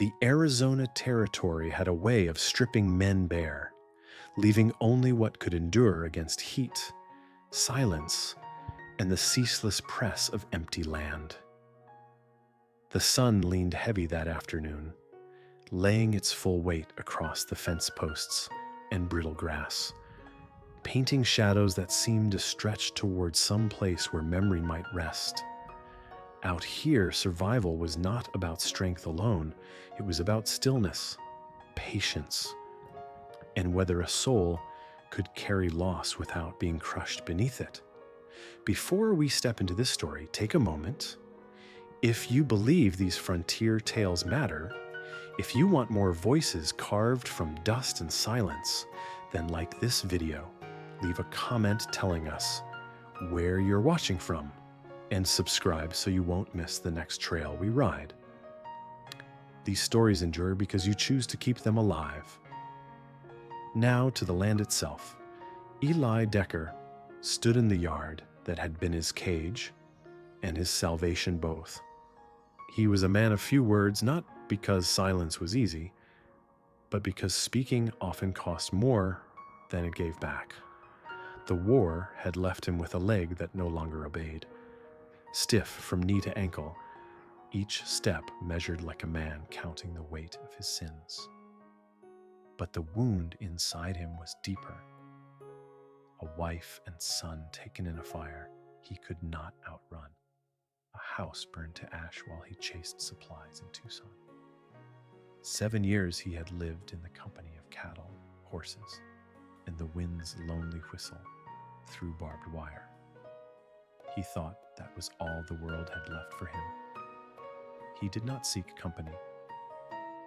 The Arizona Territory had a way of stripping men bare, leaving only what could endure against heat, silence, and the ceaseless press of empty land. The sun leaned heavy that afternoon, laying its full weight across the fence posts and brittle grass, painting shadows that seemed to stretch towards some place where memory might rest. Out here, survival was not about strength alone. It was about stillness, patience, and whether a soul could carry loss without being crushed beneath it. Before we step into this story, take a moment. If you believe these frontier tales matter, if you want more voices carved from dust and silence, then like this video, leave a comment telling us where you're watching from, and subscribe so you won't miss the next trail we ride. These stories endure because you choose to keep them alive. Now to the land itself. Eli Decker stood in the yard that had been his cage and his salvation both. He was a man of few words, not because silence was easy, but because speaking often cost more than it gave back. The war had left him with a leg that no longer obeyed. Stiff from knee to ankle, each step measured like a man counting the weight of his sins. But the wound inside him was deeper. A wife and son taken in a fire he could not outrun. A house burned to ash while he chased supplies in Tucson. 7 years he had lived in the company of cattle, horses, and the wind's lonely whistle through barbed wire. He thought that was all the world had left for him. He did not seek company,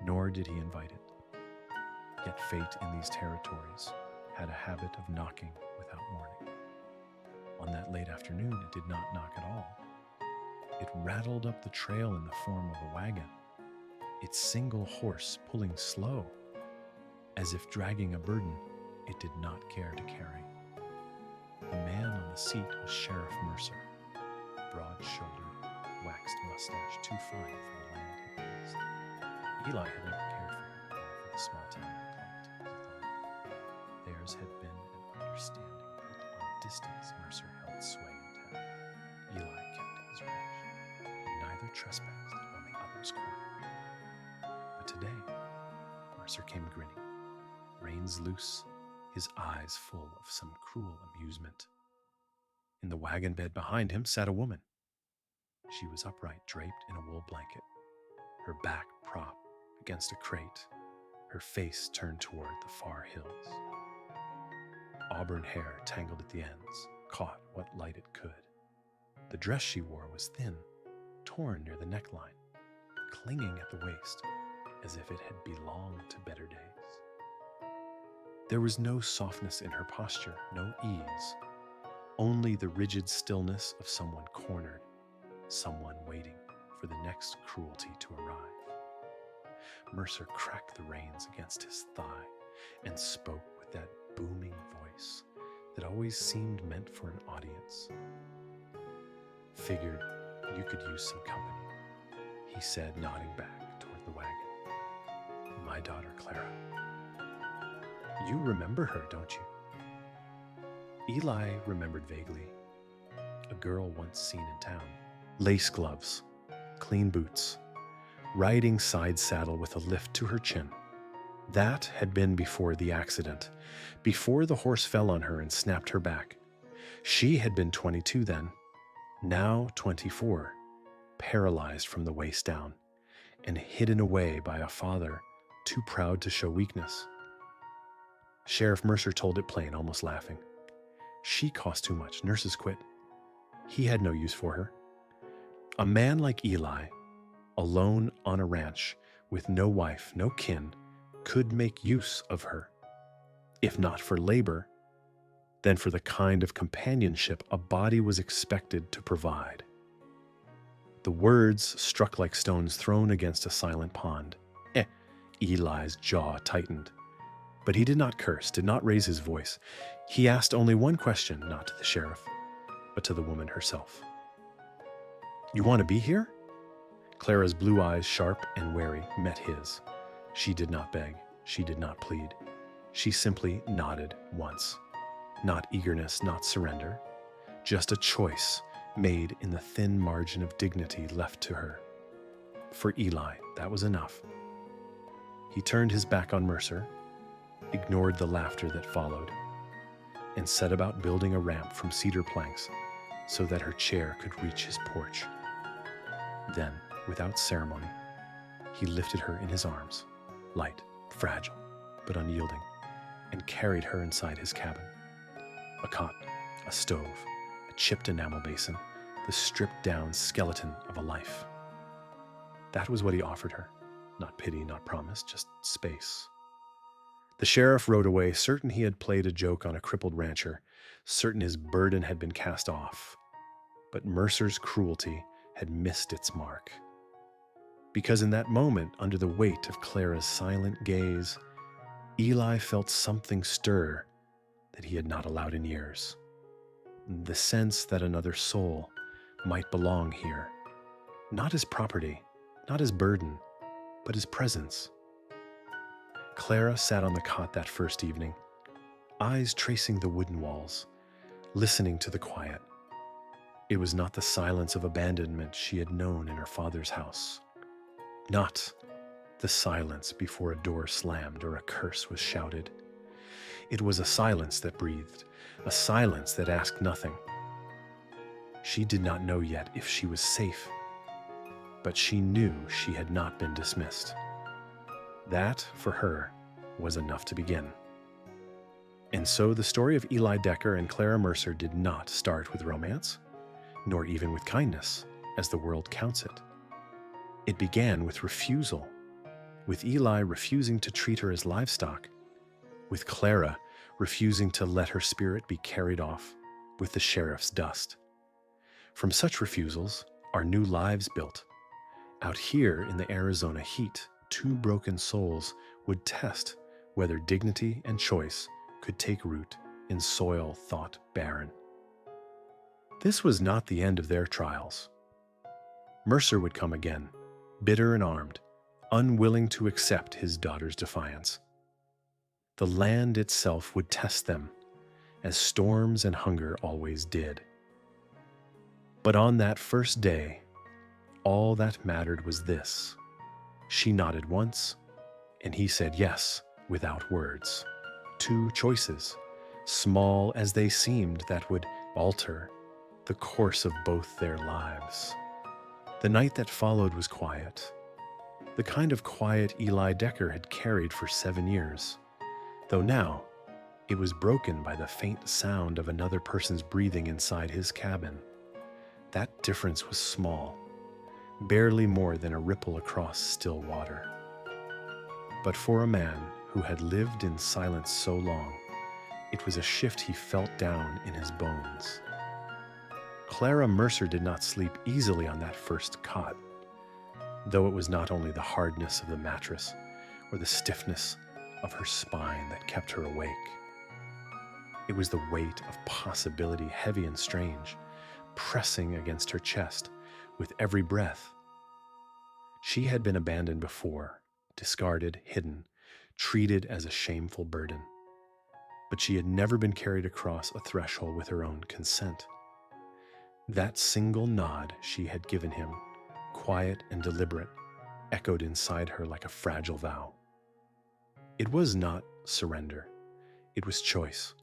nor did he invite it. Yet fate in these territories had a habit of knocking without warning. On that late afternoon, it did not knock at all. It rattled up the trail in the form of a wagon, its single horse pulling slow, as if dragging a burden it did not care to carry. The man on the seat was Sheriff Mercer, broad-shouldered, waxed mustache too fine for the land he praised. Eli had never cared for him or for the small town that clung to his authority. Theirs had been an understanding built on distance. Mercer held sway in town. Eli kept his ranch, and neither trespassed on the other's corner. But today, Mercer came grinning, reins loose, his eyes full of some cruel amusement. In the wagon bed behind him sat a woman. She was upright, draped in a wool blanket, her back propped against a crate, her face turned toward the far hills. Auburn hair tangled at the ends, caught what light it could. The dress she wore was thin, torn near the neckline, clinging at the waist, as if it had belonged to better days. There was no softness in her posture, no ease, only the rigid stillness of someone cornered, someone waiting for the next cruelty to arrive. Mercer cracked the reins against his thigh and spoke with that booming voice that always seemed meant for an audience. "Figured you could use some company," he said, nodding back toward the wagon. "My daughter Clara. You remember her, don't you?" Eli remembered vaguely. A girl once seen in town. Lace gloves, clean boots, riding side saddle with a lift to her chin. That had been before the accident, before the horse fell on her and snapped her back. She had been 22 then, now 24, paralyzed from the waist down, and hidden away by a father too proud to show weakness. Sheriff Mercer told it plain, almost laughing. She cost too much. Nurses quit. He had no use for her. A man like Eli, alone on a ranch, with no wife, no kin, could make use of her. If not for labor, then for the kind of companionship a body was expected to provide. The words struck like stones thrown against a silent pond. Eli's jaw tightened. But he did not curse, did not raise his voice. He asked only one question, not to the sheriff, but to the woman herself. "You want to be here?" Clara's blue eyes, sharp and wary, met his. She did not beg. She did not plead. She simply nodded once. Not eagerness, not surrender. Just a choice made in the thin margin of dignity left to her. For Eli, that was enough. He turned his back on Mercer, ignored the laughter that followed, and set about building a ramp from cedar planks so that her chair could reach his porch. Then, without ceremony, he lifted her in his arms, light, fragile, but unyielding, and carried her inside his cabin. A cot, a stove, a chipped enamel basin, the stripped-down skeleton of a life. That was what he offered her. Not pity, not promise, just space. The sheriff rode away, certain he had played a joke on a crippled rancher, certain his burden had been cast off. But Mercer's cruelty had missed its mark. Because in that moment, under the weight of Clara's silent gaze, Eli felt something stir that he had not allowed in years. The sense that another soul might belong here. Not as property, not as burden, but his presence. Clara sat on the cot that first evening, eyes tracing the wooden walls, listening to the quiet. It was not the silence of abandonment she had known in her father's house. Not the silence before a door slammed or a curse was shouted. It was a silence that breathed, a silence that asked nothing. She did not know yet if she was safe, but she knew she had not been dismissed. That, for her, was enough to begin. And so the story of Eli Decker and Clara Mercer did not start with romance, nor even with kindness, as the world counts it. It began with refusal, with Eli refusing to treat her as livestock, with Clara refusing to let her spirit be carried off with the sheriff's dust. From such refusals are new lives built. Out here in the Arizona heat, two broken souls would test whether dignity and choice could take root in soil thought barren. This was not the end of their trials. Mercer would come again, bitter and armed, unwilling to accept his daughter's defiance. The land itself would test them, as storms and hunger always did. But on that first day, all that mattered was this. She nodded once, and he said yes without words. Two choices, small as they seemed, that would alter the course of both their lives. The night that followed was quiet, the kind of quiet Eli Decker had carried for 7 years, though now it was broken by the faint sound of another person's breathing inside his cabin. That difference was small, barely more than a ripple across still water. But for a man who had lived in silence so long, it was a shift he felt down in his bones. Clara Mercer did not sleep easily on that first cot, though it was not only the hardness of the mattress or the stiffness of her spine that kept her awake. It was the weight of possibility, heavy and strange, pressing against her chest with every breath. She had been abandoned before, discarded, hidden, treated as a shameful burden. But she had never been carried across a threshold with her own consent. That single nod she had given him, quiet and deliberate, echoed inside her like a fragile vow. It was not surrender, it was choice.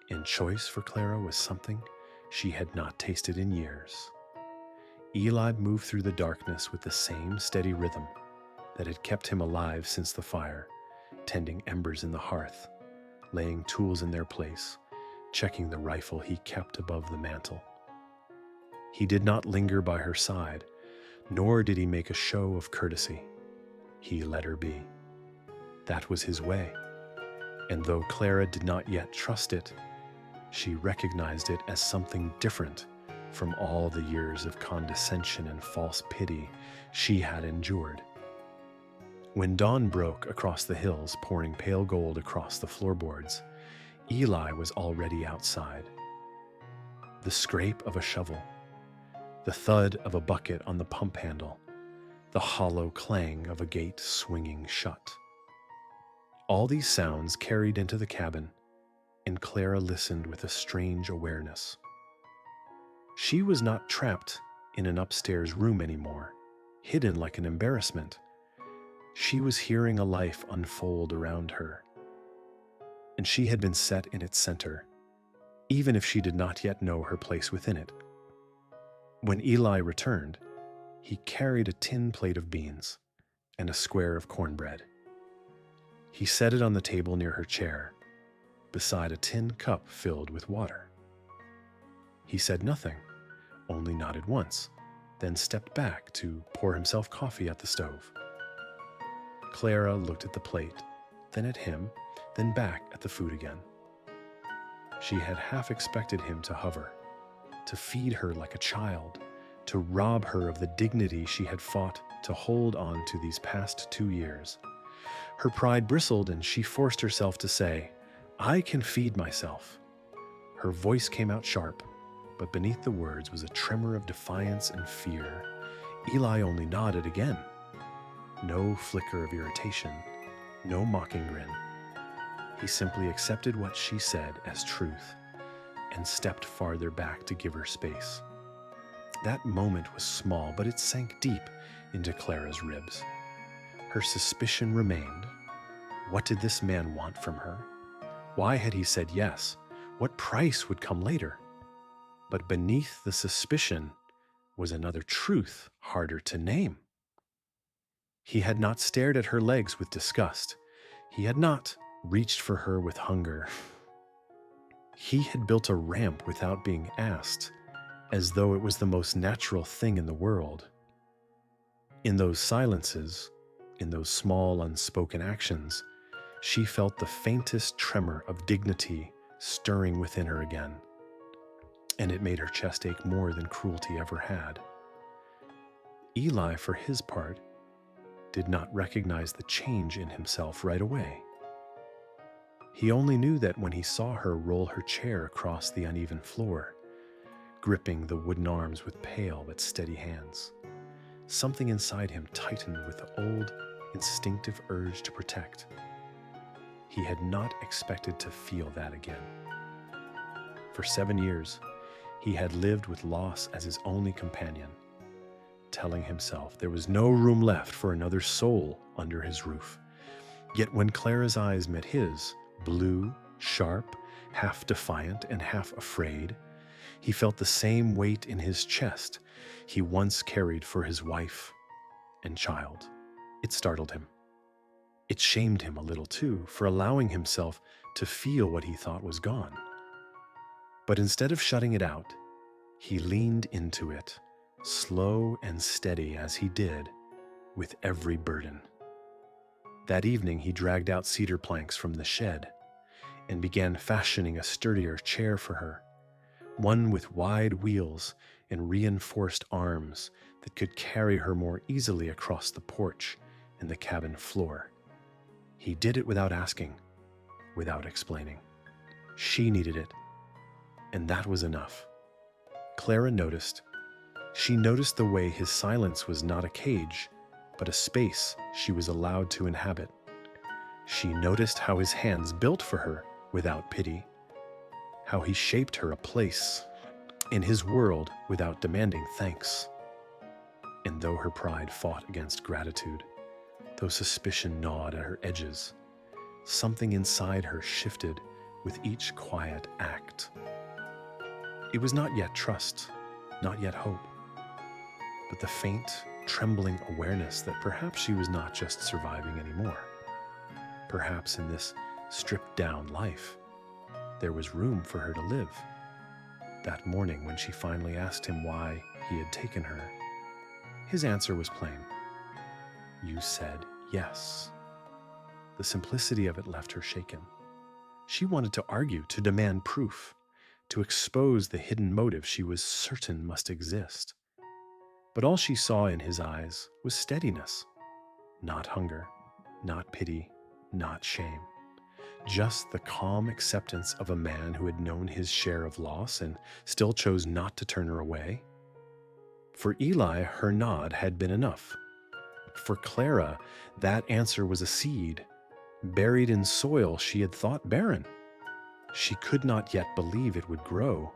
And choice for Clara was something she had not tasted in years. Eli moved through the darkness with the same steady rhythm that had kept him alive since the fire, tending embers in the hearth, laying tools in their place, checking the rifle he kept above the mantel. He did not linger by her side, nor did he make a show of courtesy. He let her be. That was his way, and though Clara did not yet trust it, she recognized it as something different from all the years of condescension and false pity she had endured. When dawn broke across the hills, pouring pale gold across the floorboards, Eli was already outside. The scrape of a shovel, the thud of a bucket on the pump handle, the hollow clang of a gate swinging shut. All these sounds carried into the cabin, and Clara listened with a strange awareness. She was not trapped in an upstairs room anymore, hidden like an embarrassment. She was hearing a life unfold around her, and she had been set in its center, even if she did not yet know her place within it. When Eli returned, he carried a tin plate of beans and a square of cornbread. He set it on the table near her chair, beside a tin cup filled with water. He said nothing, only nodded once, then stepped back to pour himself coffee at the stove. Clara looked at the plate, then at him, then back at the food again. She had half expected him to hover, to feed her like a child, to rob her of the dignity she had fought to hold on to these past 2 years. Her pride bristled and she forced herself to say, "I can feed myself." Her voice came out sharp, but beneath the words was a tremor of defiance and fear. Eli only nodded again. No flicker of irritation, no mocking grin. He simply accepted what she said as truth and stepped farther back to give her space. That moment was small, but it sank deep into Clara's ribs. Her suspicion remained. What did this man want from her? Why had he said yes? What price would come later? But beneath the suspicion was another truth harder to name. He had not stared at her legs with disgust. He had not reached for her with hunger. He had built a ramp without being asked, as though it was the most natural thing in the world. In those silences, in those small unspoken actions, she felt the faintest tremor of dignity stirring within her again, and it made her chest ache more than cruelty ever had. Eli, for his part, did not recognize the change in himself right away. He only knew that when he saw her roll her chair across the uneven floor, gripping the wooden arms with pale but steady hands, something inside him tightened with the old, instinctive urge to protect. He had not expected to feel that again. For 7 years, he had lived with loss as his only companion, telling himself there was no room left for another soul under his roof. Yet when Clara's eyes met his, blue, sharp, half defiant and half afraid, he felt the same weight in his chest he once carried for his wife and child. It startled him. It shamed him a little too for allowing himself to feel what he thought was gone. But instead of shutting it out, he leaned into it, slow and steady as he did, with every burden. That evening he dragged out cedar planks from the shed and began fashioning a sturdier chair for her, one with wide wheels and reinforced arms that could carry her more easily across the porch and the cabin floor. He did it without asking, without explaining. She needed it, and that was enough. Clara noticed. She noticed the way his silence was not a cage, but a space she was allowed to inhabit. She noticed how his hands built for her without pity, how he shaped her a place in his world without demanding thanks. And though her pride fought against gratitude, though suspicion gnawed at her edges, something inside her shifted with each quiet act. It was not yet trust, not yet hope, but the faint, trembling awareness that perhaps she was not just surviving anymore. Perhaps in this stripped-down life, there was room for her to live. That morning when she finally asked him why he had taken her, his answer was plain. "You said yes." The simplicity of it left her shaken. She wanted to argue, to demand proof, to expose the hidden motive she was certain must exist. But all she saw in his eyes was steadiness, not hunger, not pity, not shame. Just the calm acceptance of a man who had known his share of loss and still chose not to turn her away. For Eli, her nod had been enough. For Clara, that answer was a seed, buried in soil she had thought barren. She could not yet believe it would grow,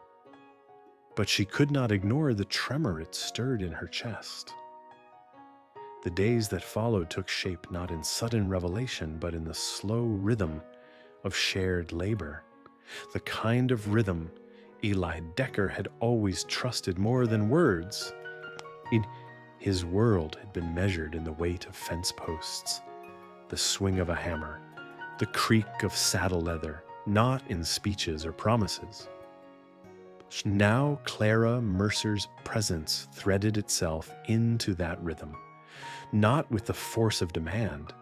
but she could not ignore the tremor it stirred in her chest. The days that followed took shape not in sudden revelation, but in the slow rhythm of shared labor, the kind of rhythm Eli Decker had always trusted more than words. His world had been measured in the weight of fence posts, the swing of a hammer, the creak of saddle leather, not in speeches or promises. Now Clara Mercer's presence threaded itself into that rhythm, not with the force of demand,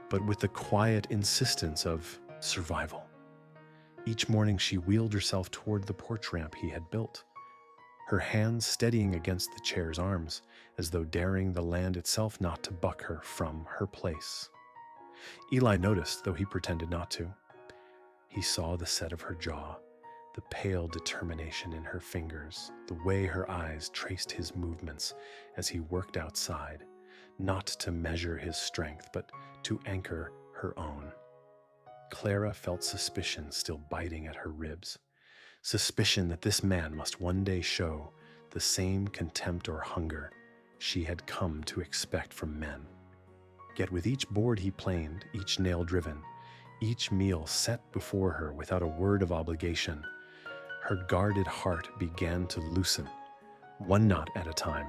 but with the quiet insistence of survival. Each morning she wheeled herself toward the porch ramp he had built, her hands steadying against the chair's arms, as though daring the land itself not to buck her from her place. Eli noticed, though he pretended not to. He saw the set of her jaw, the pale determination in her fingers, the way her eyes traced his movements as he worked outside, not to measure his strength, but to anchor her own. Clara felt suspicion still biting at her ribs, suspicion that this man must one day show the same contempt or hunger she had come to expect from men. Yet with each board he planed, each nail driven, each meal set before her without a word of obligation, her guarded heart began to loosen, one knot at a time.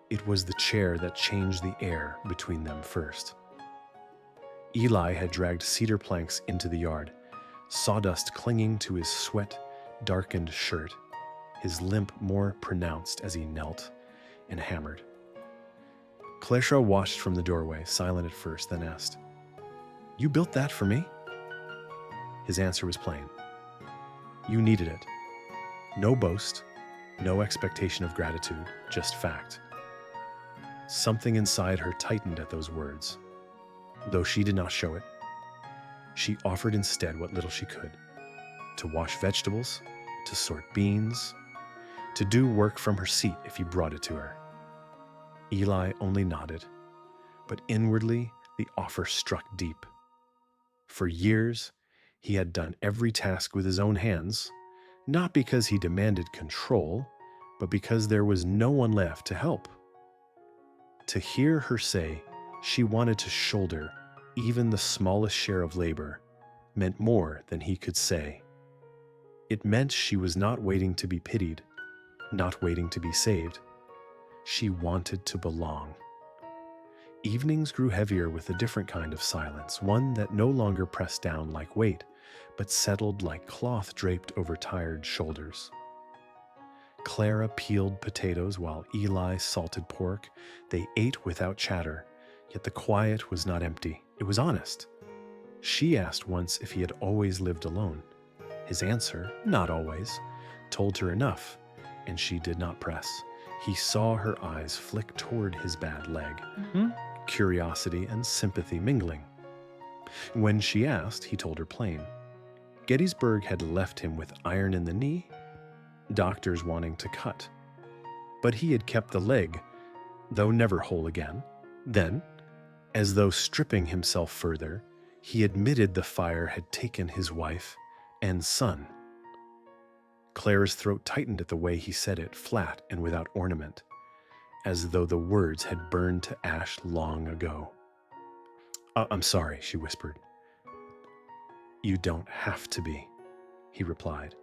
It was the chair that changed the air between them first. Eli had dragged cedar planks into the yard, sawdust clinging to his sweat-darkened shirt, his limp more pronounced as he knelt and hammered. Clara watched from the doorway, silent at first, then asked, "You built that for me?" His answer was plain. You needed it. No boast, no expectation of gratitude, just fact. Something inside her tightened at those words. Though she did not show it, she offered instead what little she could: to wash vegetables, to sort beans, to do work from her seat if he brought it to her. Eli only nodded, but inwardly the offer struck deep. For years, he had done every task with his own hands, not because he demanded control, but because there was no one left to help. To hear her say she wanted to shoulder even the smallest share of labor meant more than he could say. It meant she was not waiting to be pitied, not waiting to be saved. She wanted to belong. Evenings grew heavier with a different kind of silence, one that no longer pressed down like weight, but settled like cloth draped over tired shoulders. Clara peeled potatoes while Eli salted pork. They ate without chatter, yet the quiet was not empty. It was honest. She asked once if he had always lived alone. His answer, not always, told her enough, and she did not press. He saw her eyes flick toward his bad leg, curiosity and sympathy mingling. When she asked, he told her plain. Gettysburg had left him with iron in the knee, doctors wanting to cut. But he had kept the leg, though never whole again. Then, as though stripping himself further, he admitted the fire had taken his wife and son. Clara's throat tightened at the way he said it, flat and without ornament, as though the words had burned to ash long ago. I'm sorry, she whispered. You don't have to be, he replied.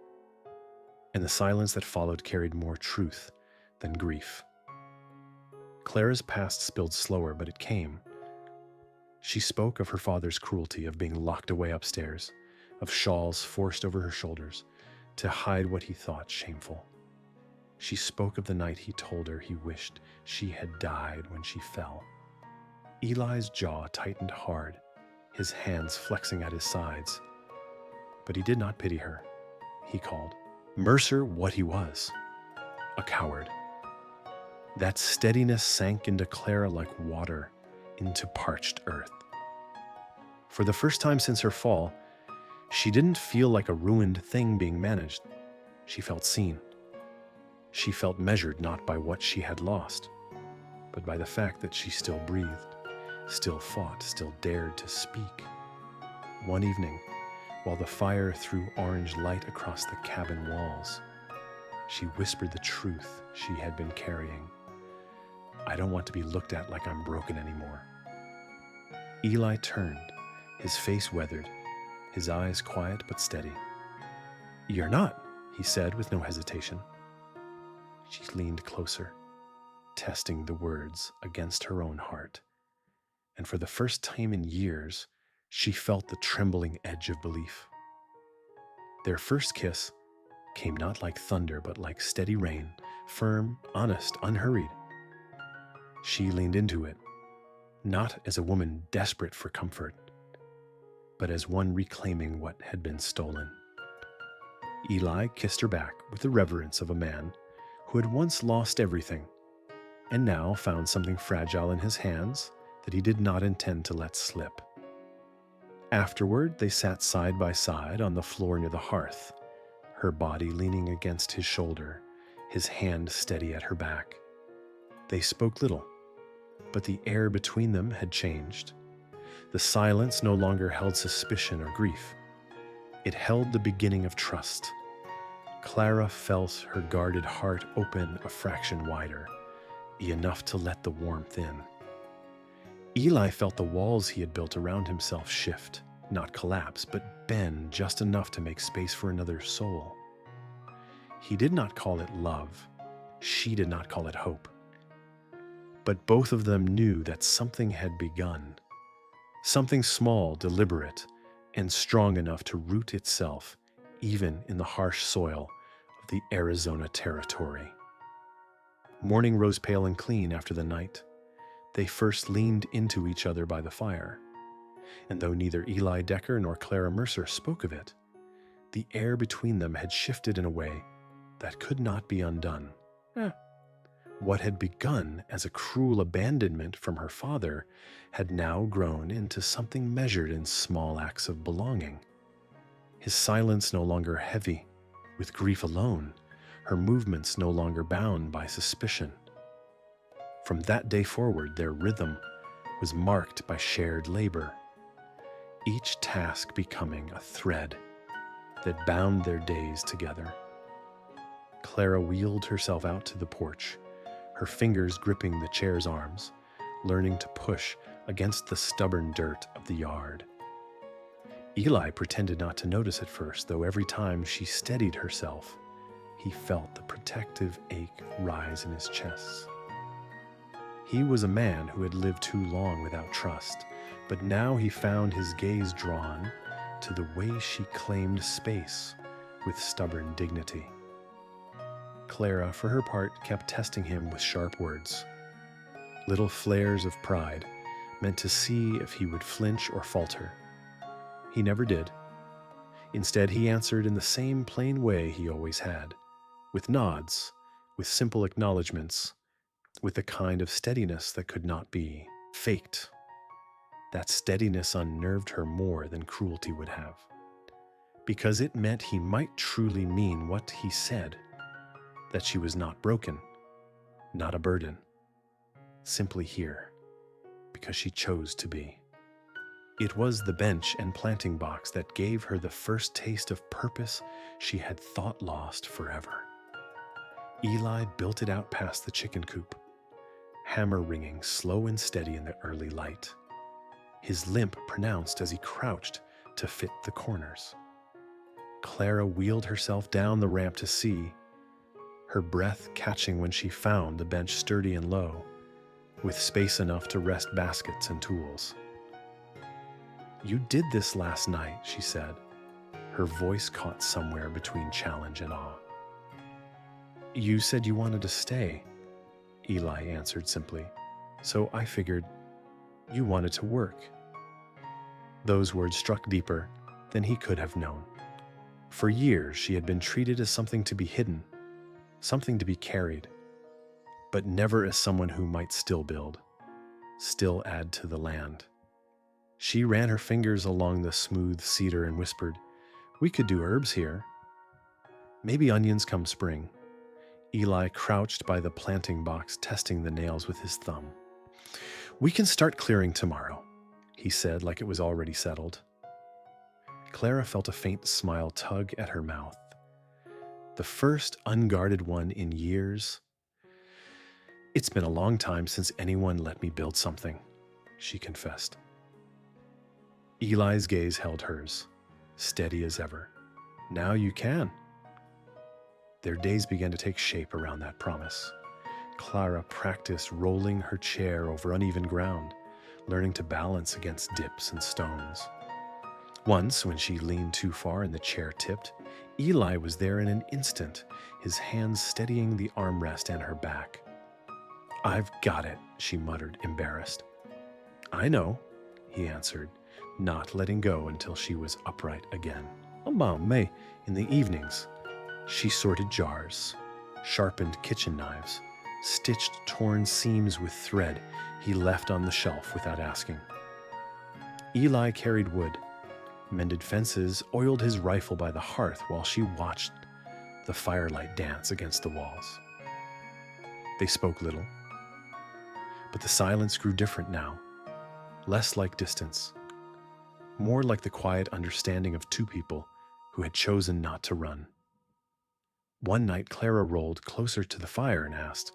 And the silence that followed carried more truth than grief. Clara's past spilled slower, but it came. She spoke of her father's cruelty, of being locked away upstairs, of shawls forced over her shoulders to hide what he thought shameful. She spoke of the night he told her he wished she had died when she fell. Eli's jaw tightened hard, his hands flexing at his sides. But he did not pity her. He called Mercer what he was, a coward. That steadiness sank into Clara like water into parched earth. For the first time since her fall, she didn't feel like a ruined thing being managed. She felt seen. She felt measured not by what she had lost, but by the fact that she still breathed, still fought, still dared to speak. One evening, while the fire threw orange light across the cabin walls, she whispered the truth she had been carrying. "I don't want to be looked at like I'm broken anymore." Eli turned, his face weathered, his eyes quiet but steady. "You're not," he said with no hesitation. She leaned closer, testing the words against her own heart, and for the first time in years, she felt the trembling edge of belief. Their first kiss came not like thunder but like steady rain, firm, honest, unhurried. She leaned into it, not as a woman desperate for comfort, but as one reclaiming what had been stolen. Eli kissed her back with the reverence of a man who had once lost everything and now found something fragile in his hands that he did not intend to let slip. Afterward, they sat side by side on the floor near the hearth, her body leaning against his shoulder, his hand steady at her back. They spoke little, but the air between them had changed. The silence no longer held suspicion or grief. It held the beginning of trust. Clara felt her guarded heart open a fraction wider, enough to let the warmth in. Eli felt the walls he had built around himself shift, not collapse, but bend just enough to make space for another soul. He did not call it love. She did not call it hope. But both of them knew that something had begun. Something small, deliberate, and strong enough to root itself even in the harsh soil of the Arizona territory. Morning rose pale and clean after the night. They first leaned into each other by the fire, and though neither Eli Decker nor Clara Mercer spoke of it, the air between them had shifted in a way that could not be undone. What had begun as a cruel abandonment from her father had now grown into something measured in small acts of belonging. His silence no longer heavy with grief alone, her movements no longer bound by suspicion. From that day forward, their rhythm was marked by shared labor, each task becoming a thread that bound their days together. Clara wheeled herself out to the porch, her fingers gripping the chair's arms, learning to push against the stubborn dirt of the yard. Eli pretended not to notice at first, though every time she steadied herself, he felt the protective ache rise in his chest. He was a man who had lived too long without trust, but now he found his gaze drawn to the way she claimed space with stubborn dignity. Clara, for her part, kept testing him with sharp words, little flares of pride, meant to see if he would flinch or falter. He never did. Instead, he answered in the same plain way he always had, with nods, with simple acknowledgments, with the kind of steadiness that could not be faked. That steadiness unnerved her more than cruelty would have, because it meant he might truly mean what he said, that she was not broken, not a burden, simply here, because she chose to be. It was the bench and planting box that gave her the first taste of purpose she had thought lost forever. Eli built it out past the chicken coop, hammer ringing slow and steady in the early light, his limp pronounced as he crouched to fit the corners. Clara wheeled herself down the ramp to see, her breath catching when she found the bench sturdy and low, with space enough to rest baskets and tools. "You did this last night," she said, her voice caught somewhere between challenge and awe. "You said you wanted to stay," Eli answered simply, "so I figured you wanted to work." Those words struck deeper than he could have known. For years, she had been treated as something to be hidden, something to be carried, but never as someone who might still build, still add to the land. She ran her fingers along the smooth cedar and whispered, "We could do herbs here. Maybe onions come spring." Eli crouched by the planting box, testing the nails with his thumb. "We can start clearing tomorrow," he said, like it was already settled. Clara felt a faint smile tug at her mouth. The first unguarded one in years. "It's been a long time since anyone let me build something," she confessed. Eli's gaze held hers, steady as ever. "Now you can." Their days began to take shape around that promise. Clara practiced rolling her chair over uneven ground, learning to balance against dips and stones. Once, when she leaned too far and the chair tipped, Eli was there in an instant, his hands steadying the armrest and her back. "I've got it," she muttered, embarrassed. "I know," he answered, not letting go until she was upright again. May, in the evenings, she sorted jars, sharpened kitchen knives, stitched torn seams with thread he left on the shelf without asking. Eli carried wood, mended fences, oiled his rifle by the hearth while she watched the firelight dance against the walls. They spoke little, but the silence grew different now, less like distance, more like the quiet understanding of two people who had chosen not to run. One night, Clara rolled closer to the fire and asked,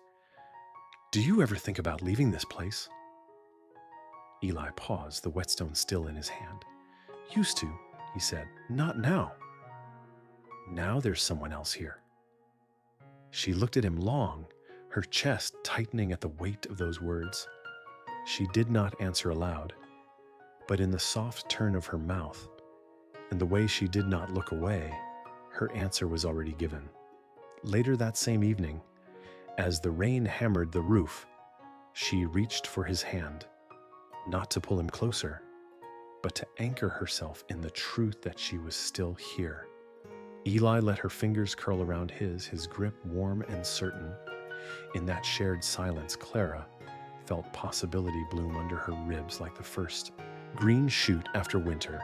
"Do you ever think about leaving this place?" Eli paused, the whetstone still in his hand. "Used to," he said. "Not now. Now there's someone else here." She looked at him long, her chest tightening at the weight of those words. She did not answer aloud, but in the soft turn of her mouth and the way she did not look away, her answer was already given. Later that same evening, as the rain hammered the roof, she reached for his hand, not to pull him closer, but to anchor herself in the truth that she was still here. Eli let her fingers curl around his grip warm and certain. In that shared silence, Clara felt possibility bloom under her ribs like the first green shoot after winter.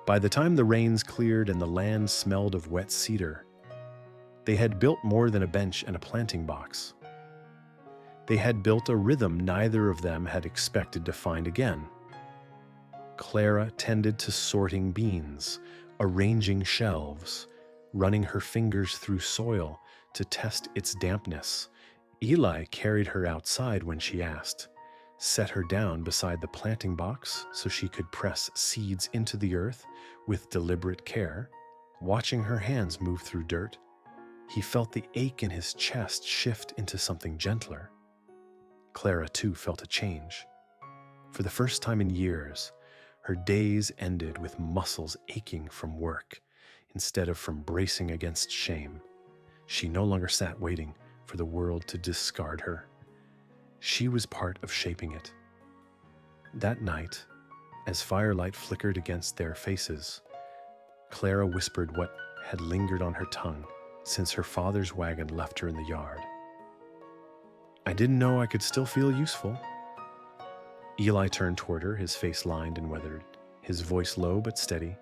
By the time the rains cleared and the land smelled of wet cedar, they had built more than a bench and a planting box. They had built a rhythm neither of them had expected to find again. Clara tended to sorting beans, arranging shelves, running her fingers through soil to test its dampness. Eli carried her outside when she asked, set her down beside the planting box so she could press seeds into the earth with deliberate care. Watching her hands move through dirt, he felt the ache in his chest shift into something gentler. Clara, too, felt a change. For the first time in years, her days ended with muscles aching from work instead of from bracing against shame. She no longer sat waiting for the world to discard her. She was part of shaping it. That night, as firelight flickered against their faces, Clara whispered what had lingered on her tongue since her father's wagon left her in the yard. "I didn't know I could still feel useful." Eli turned toward her, his face lined and weathered, his voice low but steady.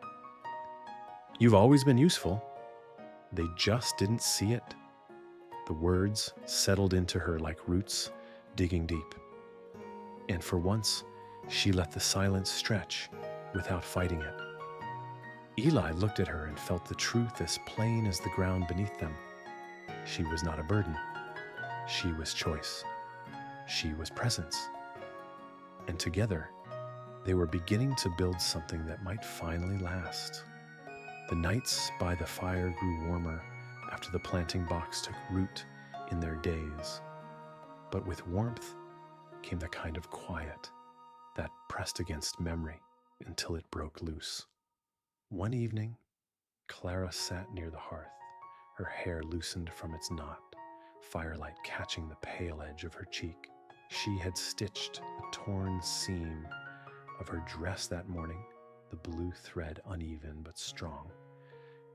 "You've always been useful. They just didn't see it." The words settled into her like roots digging deep. And for once, she let the silence stretch without fighting it. Eli looked at her and felt the truth as plain as the ground beneath them. She was not a burden. She was choice. She was presence. And together, they were beginning to build something that might finally last. The nights by the fire grew warmer after the planting box took root in their days. But with warmth came the kind of quiet that pressed against memory until it broke loose. One evening, Clara sat near the hearth, her hair loosened from its knot, firelight catching the pale edge of her cheek. She had stitched the torn seam of her dress that morning, the blue thread uneven but strong,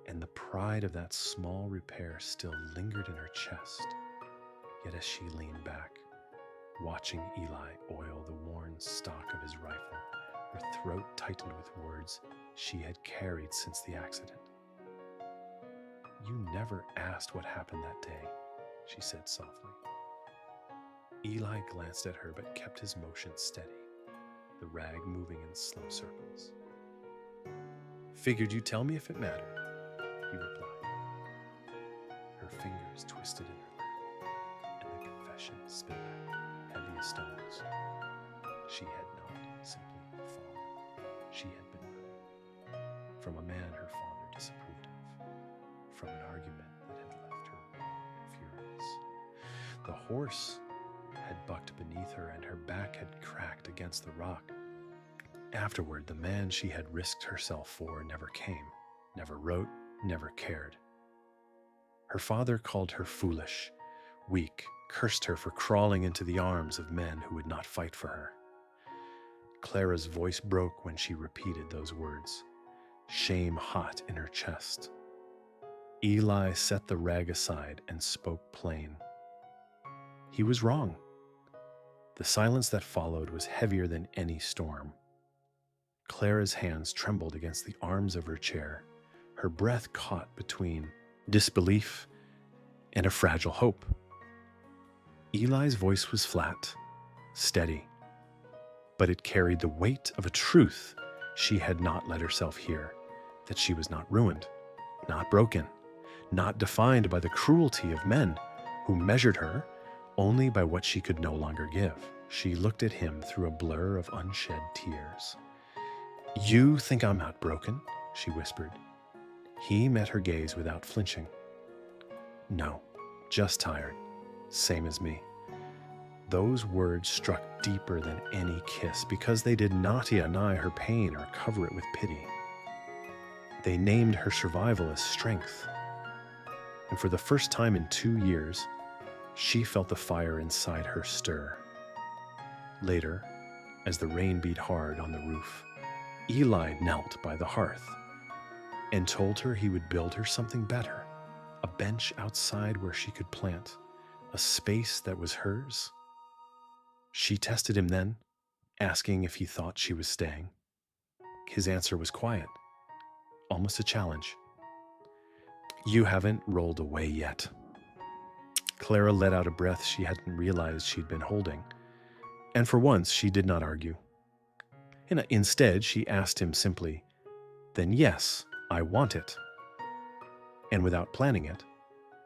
and the pride of that small repair still lingered in her chest. Yet as she leaned back, watching Eli oil the worn stock of his rifle, her throat tightened with words she had carried since the accident. "You never asked what happened that day," she said softly. Eli glanced at her but kept his motion steady, the rag moving in slow circles. Figured you'd tell me if it mattered, he replied. Her fingers twisted in her lap, and the confession spit back heavy as stones. She had not simply fallen. She had been running from a man her father disapproved of, from an argument that had left her furious. The horse had bucked beneath her, and her back had cracked against the rock. Afterward, the man she had risked herself for never came, never wrote, never cared. Her father called her foolish, weak, cursed her for crawling into the arms of men who would not fight for her. Clara's voice broke when she repeated those words, shame hot in her chest. Eli set the rag aside and spoke plain. He was wrong. The silence that followed was heavier than any storm. Clara's hands trembled against the arms of her chair, her breath caught between disbelief and a fragile hope. Eli's voice was flat, steady, but it carried the weight of a truth she had not let herself hear, that she was not ruined, not broken, not defined by the cruelty of men who measured her only by what she could no longer give. She looked at him through a blur of unshed tears. You think I'm not broken, she whispered. He met her gaze without flinching. No, just tired, same as me. Those words struck deeper than any kiss because they did not deny her pain or cover it with pity. They named her survival as strength. And for the first time in 2 years, she felt the fire inside her stir. Later, as the rain beat hard on the roof, Eli knelt by the hearth and told her he would build her something better, a bench outside where she could plant, a space that was hers. She tested him then, asking if he thought she was staying. His answer was quiet, almost a challenge. You haven't rolled away yet. Clara let out a breath she hadn't realized she'd been holding, and for once she did not argue. Instead, she asked him simply, then yes, I want it. And without planning it,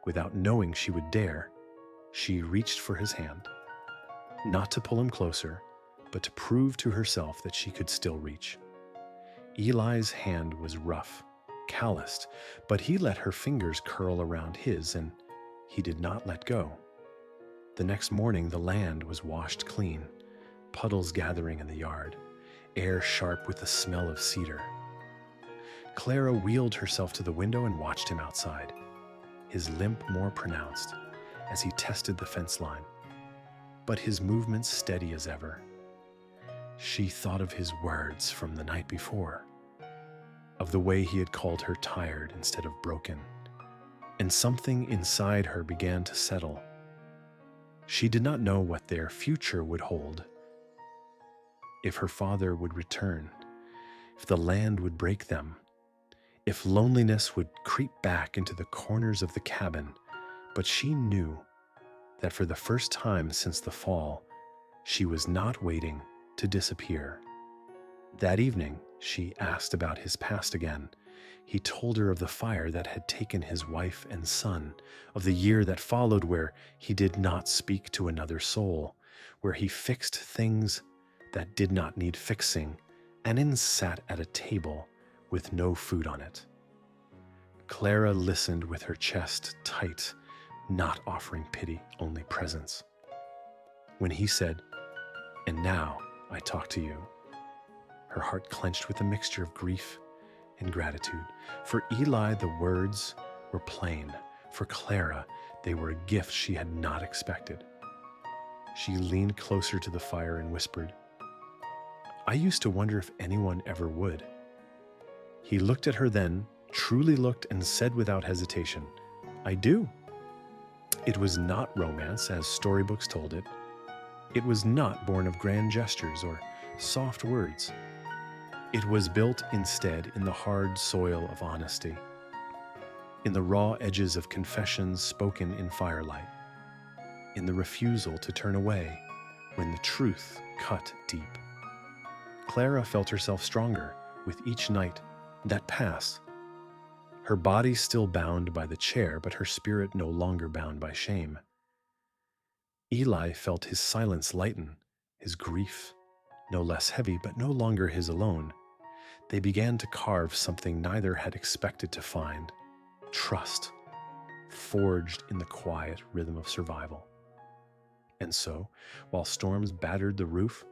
without knowing she would dare, she reached for his hand, not to pull him closer, but to prove to herself that she could still reach. Eli's hand was rough, calloused, but he let her fingers curl around his, and he did not let go. The next morning, the land was washed clean, puddles gathering in the yard, air sharp with the smell of cedar. Clara wheeled herself to the window and watched him outside, his limp more pronounced as he tested the fence line, but his movements steady as ever. She thought of his words from the night before, of the way he had called her tired instead of broken, and something inside her began to settle. She did not know what their future would hold, if her father would return, if the land would break them, if loneliness would creep back into the corners of the cabin, but she knew that for the first time since the fall, she was not waiting to disappear. That evening, she asked about his past again. He told her of the fire that had taken his wife and son, of the year that followed where he did not speak to another soul, where he fixed things that did not need fixing, and then sat at a table with no food on it. Clara listened with her chest tight, not offering pity, only presence. When he said, "And now I talk to you," her heart clenched with a mixture of grief and gratitude. For Eli, the words were plain. For Clara, they were a gift she had not expected. She leaned closer to the fire and whispered, "I used to wonder if anyone ever would." He looked at her then, truly looked, and said without hesitation, "I do." It was not romance as storybooks told it. It was not born of grand gestures or soft words. It was built instead in the hard soil of honesty, in the raw edges of confessions spoken in firelight, in the refusal to turn away when the truth cut deep. Clara felt herself stronger with each night that passed. Her body still bound by the chair, but her spirit no longer bound by shame. Eli felt his silence lighten, his grief no less heavy, but no longer his alone. They began to carve something neither had expected to find: trust, forged in the quiet rhythm of survival. And so, while storms battered the roof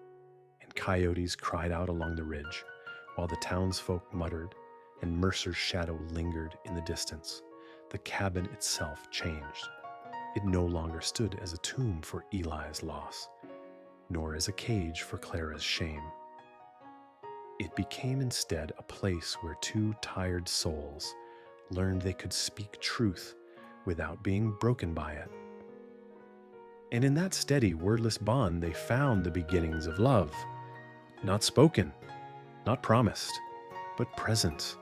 and coyotes cried out along the ridge, while the townsfolk muttered and Mercer's shadow lingered in the distance, the cabin itself changed. It no longer stood as a tomb for Eli's loss, nor as a cage for Clara's shame. It became instead a place where two tired souls learned they could speak truth without being broken by it. And in that steady, wordless bond, they found the beginnings of love, not spoken, not promised, but present,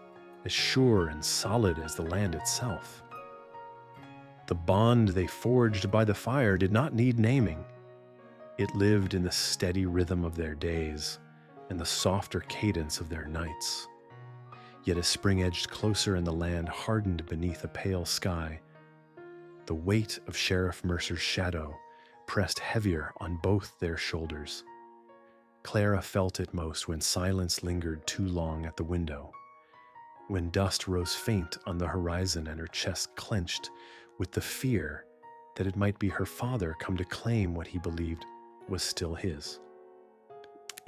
as sure and solid as the land itself. The bond they forged by the fire did not need naming. It lived in the steady rhythm of their days and the softer cadence of their nights. Yet as spring edged closer and the land hardened beneath a pale sky, the weight of Sheriff Mercer's shadow pressed heavier on both their shoulders. Clara felt it most when silence lingered too long at the window, when dust rose faint on the horizon and her chest clenched with the fear that it might be her father come to claim what he believed was still his.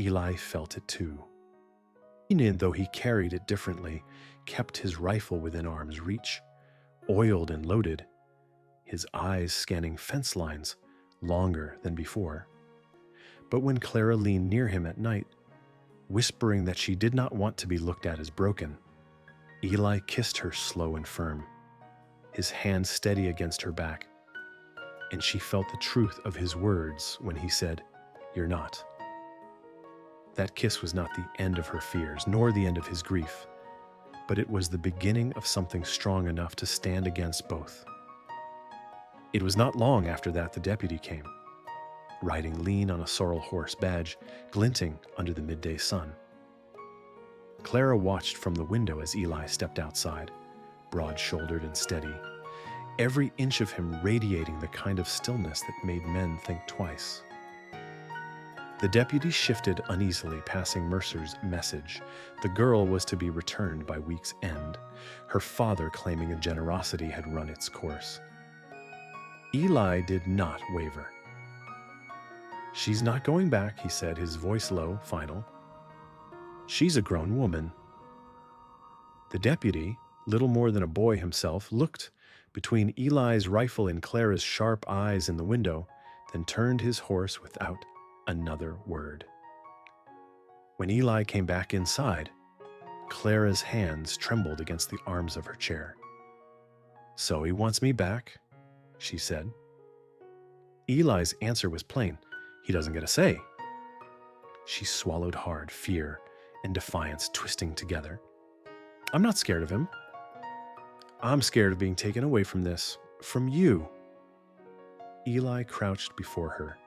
Eli felt it too. Even though he carried it differently, kept his rifle within arm's reach, oiled and loaded, his eyes scanning fence lines longer than before. But when Clara leaned near him at night, whispering that she did not want to be looked at as broken, Eli kissed her slow and firm, his hand steady against her back, and she felt the truth of his words when he said, "You're not." That kiss was not the end of her fears, nor the end of his grief, but it was the beginning of something strong enough to stand against both. It was not long after that the deputy came, riding lean on a sorrel horse, badge glinting under the midday sun. Clara watched from the window as Eli stepped outside, broad-shouldered and steady, every inch of him radiating the kind of stillness that made men think twice. The deputy shifted uneasily, passing Mercer's message. The girl was to be returned by week's end, her father claiming a generosity had run its course. Eli did not waver. "She's not going back," he said, his voice low, final. "She's a grown woman." The deputy, little more than a boy himself, looked between Eli's rifle and Clara's sharp eyes in the window, then turned his horse without another word. When Eli came back inside, Clara's hands trembled against the arms of her chair. "So he wants me back," she said. Eli's answer was plain. "He doesn't get a say." She swallowed hard, fear and defiance twisting together. "I'm not scared of him. I'm scared of being taken away from this, from you." Eli crouched before her,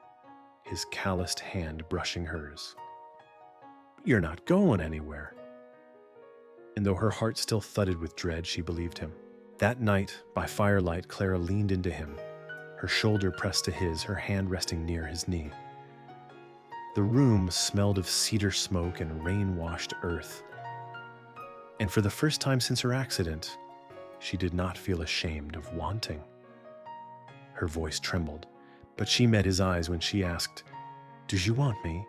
his calloused hand brushing hers. "You're not going anywhere." And though her heart still thudded with dread, she believed him. That night, by firelight, Clara leaned into him, her shoulder pressed to his, her hand resting near his knee. The room smelled of cedar smoke and rain-washed earth. And for the first time since her accident, she did not feel ashamed of wanting. Her voice trembled, but she met his eyes when she asked, "Do you want me?"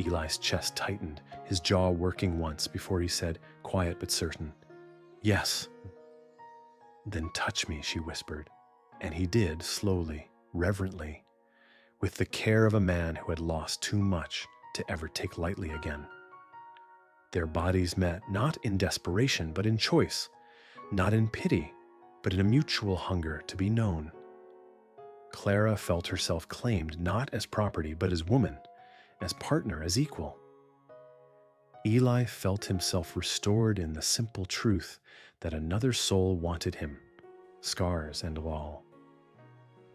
Eli's chest tightened, his jaw working once before he said, quiet but certain, "Yes." "Then touch me," she whispered, and he did, slowly, reverently, with the care of a man who had lost too much to ever take lightly again. Their bodies met, not in desperation, but in choice, not in pity, but in a mutual hunger to be known. Clara felt herself claimed not as property, but as woman, as partner, as equal. Eli felt himself restored in the simple truth that another soul wanted him, scars and all.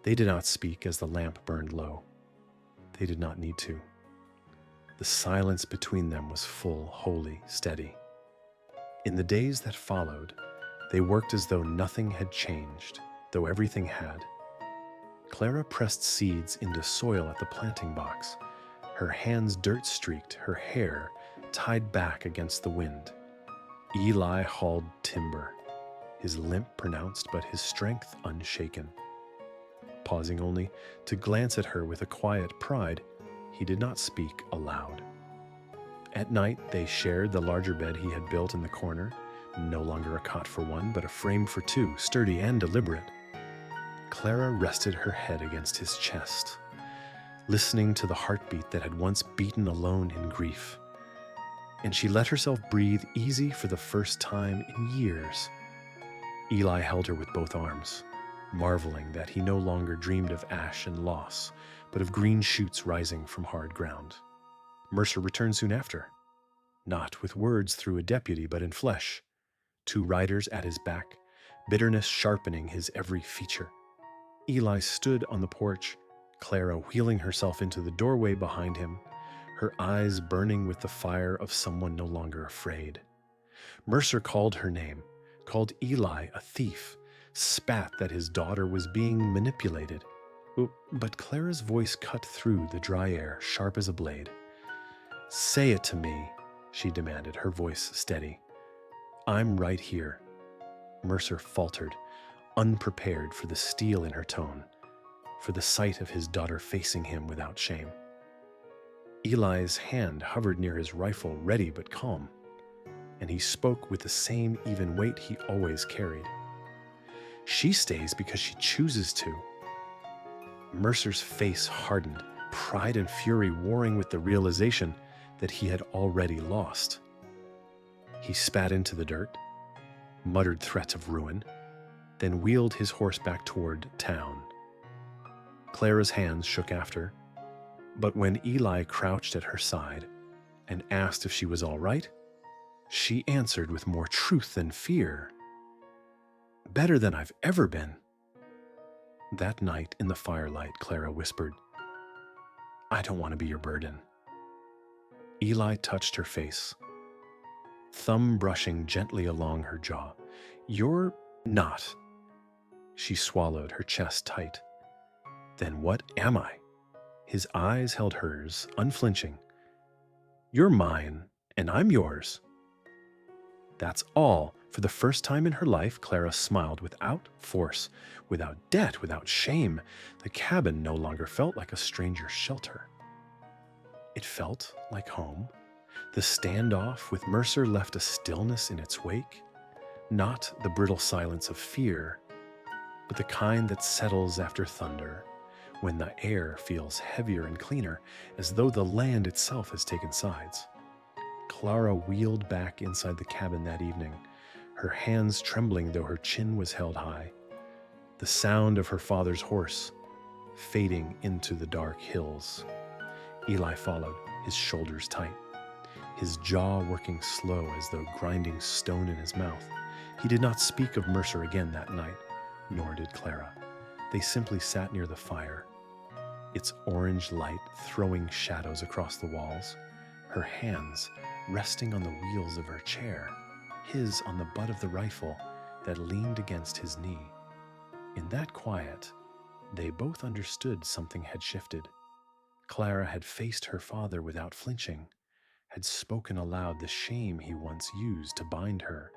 They did not speak as the lamp burned low. They did not need to. The silence between them was full, holy, steady. In the days that followed, they worked as though nothing had changed, though everything had. Clara pressed seeds into soil at the planting box, her hands dirt-streaked, her hair tied back against the wind. Eli hauled timber, his limp pronounced but his strength unshaken. Pausing only to glance at her with a quiet pride, he did not speak aloud. At night, they shared the larger bed he had built in the corner, no longer a cot for one, but a frame for two, sturdy and deliberate. Clara rested her head against his chest, listening to the heartbeat that had once beaten alone in grief. And she let herself breathe easy for the first time in years. Eli held her with both arms, marveling that he no longer dreamed of ash and loss, but of green shoots rising from hard ground. Mercer returned soon after, not with words through a deputy, but in flesh, 2 riders at his back, bitterness sharpening his every feature. Eli stood on the porch, Clara wheeling herself into the doorway behind him, her eyes burning with the fire of someone no longer afraid. Mercer called her name, called Eli a thief, spat that his daughter was being manipulated. But Clara's voice cut through the dry air, sharp as a blade. "Say it to me," she demanded, her voice steady. "I'm right here." Mercer faltered, unprepared for the steel in her tone, for the sight of his daughter facing him without shame. Eli's hand hovered near his rifle, ready but calm, and he spoke with the same even weight he always carried. "She stays because she chooses to." Mercer's face hardened, pride and fury warring with the realization that he had already lost. He spat into the dirt, muttered threats of ruin, then wheeled his horse back toward town. Clara's hands shook after, but when Eli crouched at her side and asked if she was all right, she answered with more truth than fear, "Better than I've ever been." That night in the firelight, Clara whispered, "I don't want to be your burden." Eli touched her face, thumb brushing gently along her jaw. "You're not." She swallowed, her chest tight. "Then what am I?" His eyes held hers, unflinching. "You're mine, and I'm yours." That's all. For the first time in her life, Clara smiled without force, without debt, without shame. The cabin no longer felt like a stranger's shelter. It felt like home. The standoff with Mercer left a stillness in its wake, not the brittle silence of fear, but the kind that settles after thunder, when the air feels heavier and cleaner, as though the land itself has taken sides. Clara wheeled back inside the cabin that evening, her hands trembling though her chin was held high. The sound of her father's horse fading into the dark hills. Eli followed, his shoulders tight, his jaw working slow as though grinding stone in his mouth. He did not speak of Mercer again that night, nor did Clara. They simply sat near the fire, its orange light throwing shadows across the walls, her hands resting on the wheels of her chair, his on the butt of the rifle that leaned against his knee. In that quiet, they both understood something had shifted. Clara had faced her father without flinching, had spoken aloud the shame he once used to bind her,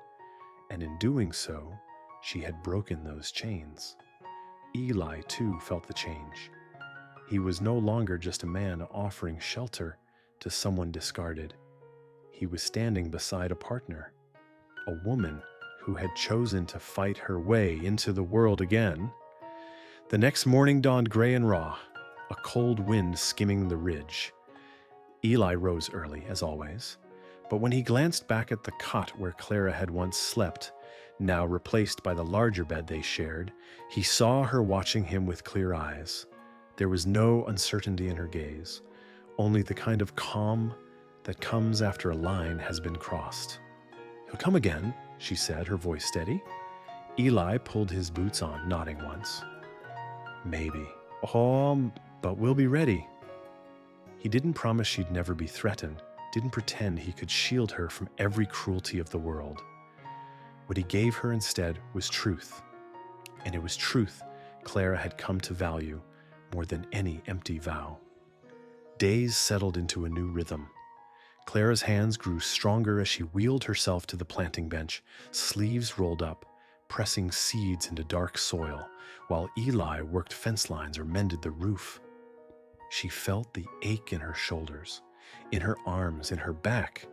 and in doing so, she had broken those chains. Eli, too, felt the change. He was no longer just a man offering shelter to someone discarded. He was standing beside a partner, a woman who had chosen to fight her way into the world again. The next morning dawned gray and raw, a cold wind skimming the ridge. Eli rose early, as always, but when he glanced back at the cot where Clara had once slept, now replaced by the larger bed they shared, he saw her watching him with clear eyes. There was no uncertainty in her gaze, only the kind of calm that comes after a line has been crossed. "He'll come again," she said, her voice steady. Eli pulled his boots on, nodding once. Maybe. But we'll be ready. He didn't promise she'd never be threatened, didn't pretend he could shield her from every cruelty of the world. What he gave her instead was truth. And it was truth Clara had come to value more than any empty vow. Days settled into a new rhythm. Clara's hands grew stronger as she wheeled herself to the planting bench, sleeves rolled up, pressing seeds into dark soil, while Eli worked fence lines or mended the roof. She felt the ache in her shoulders, in her arms, in her back,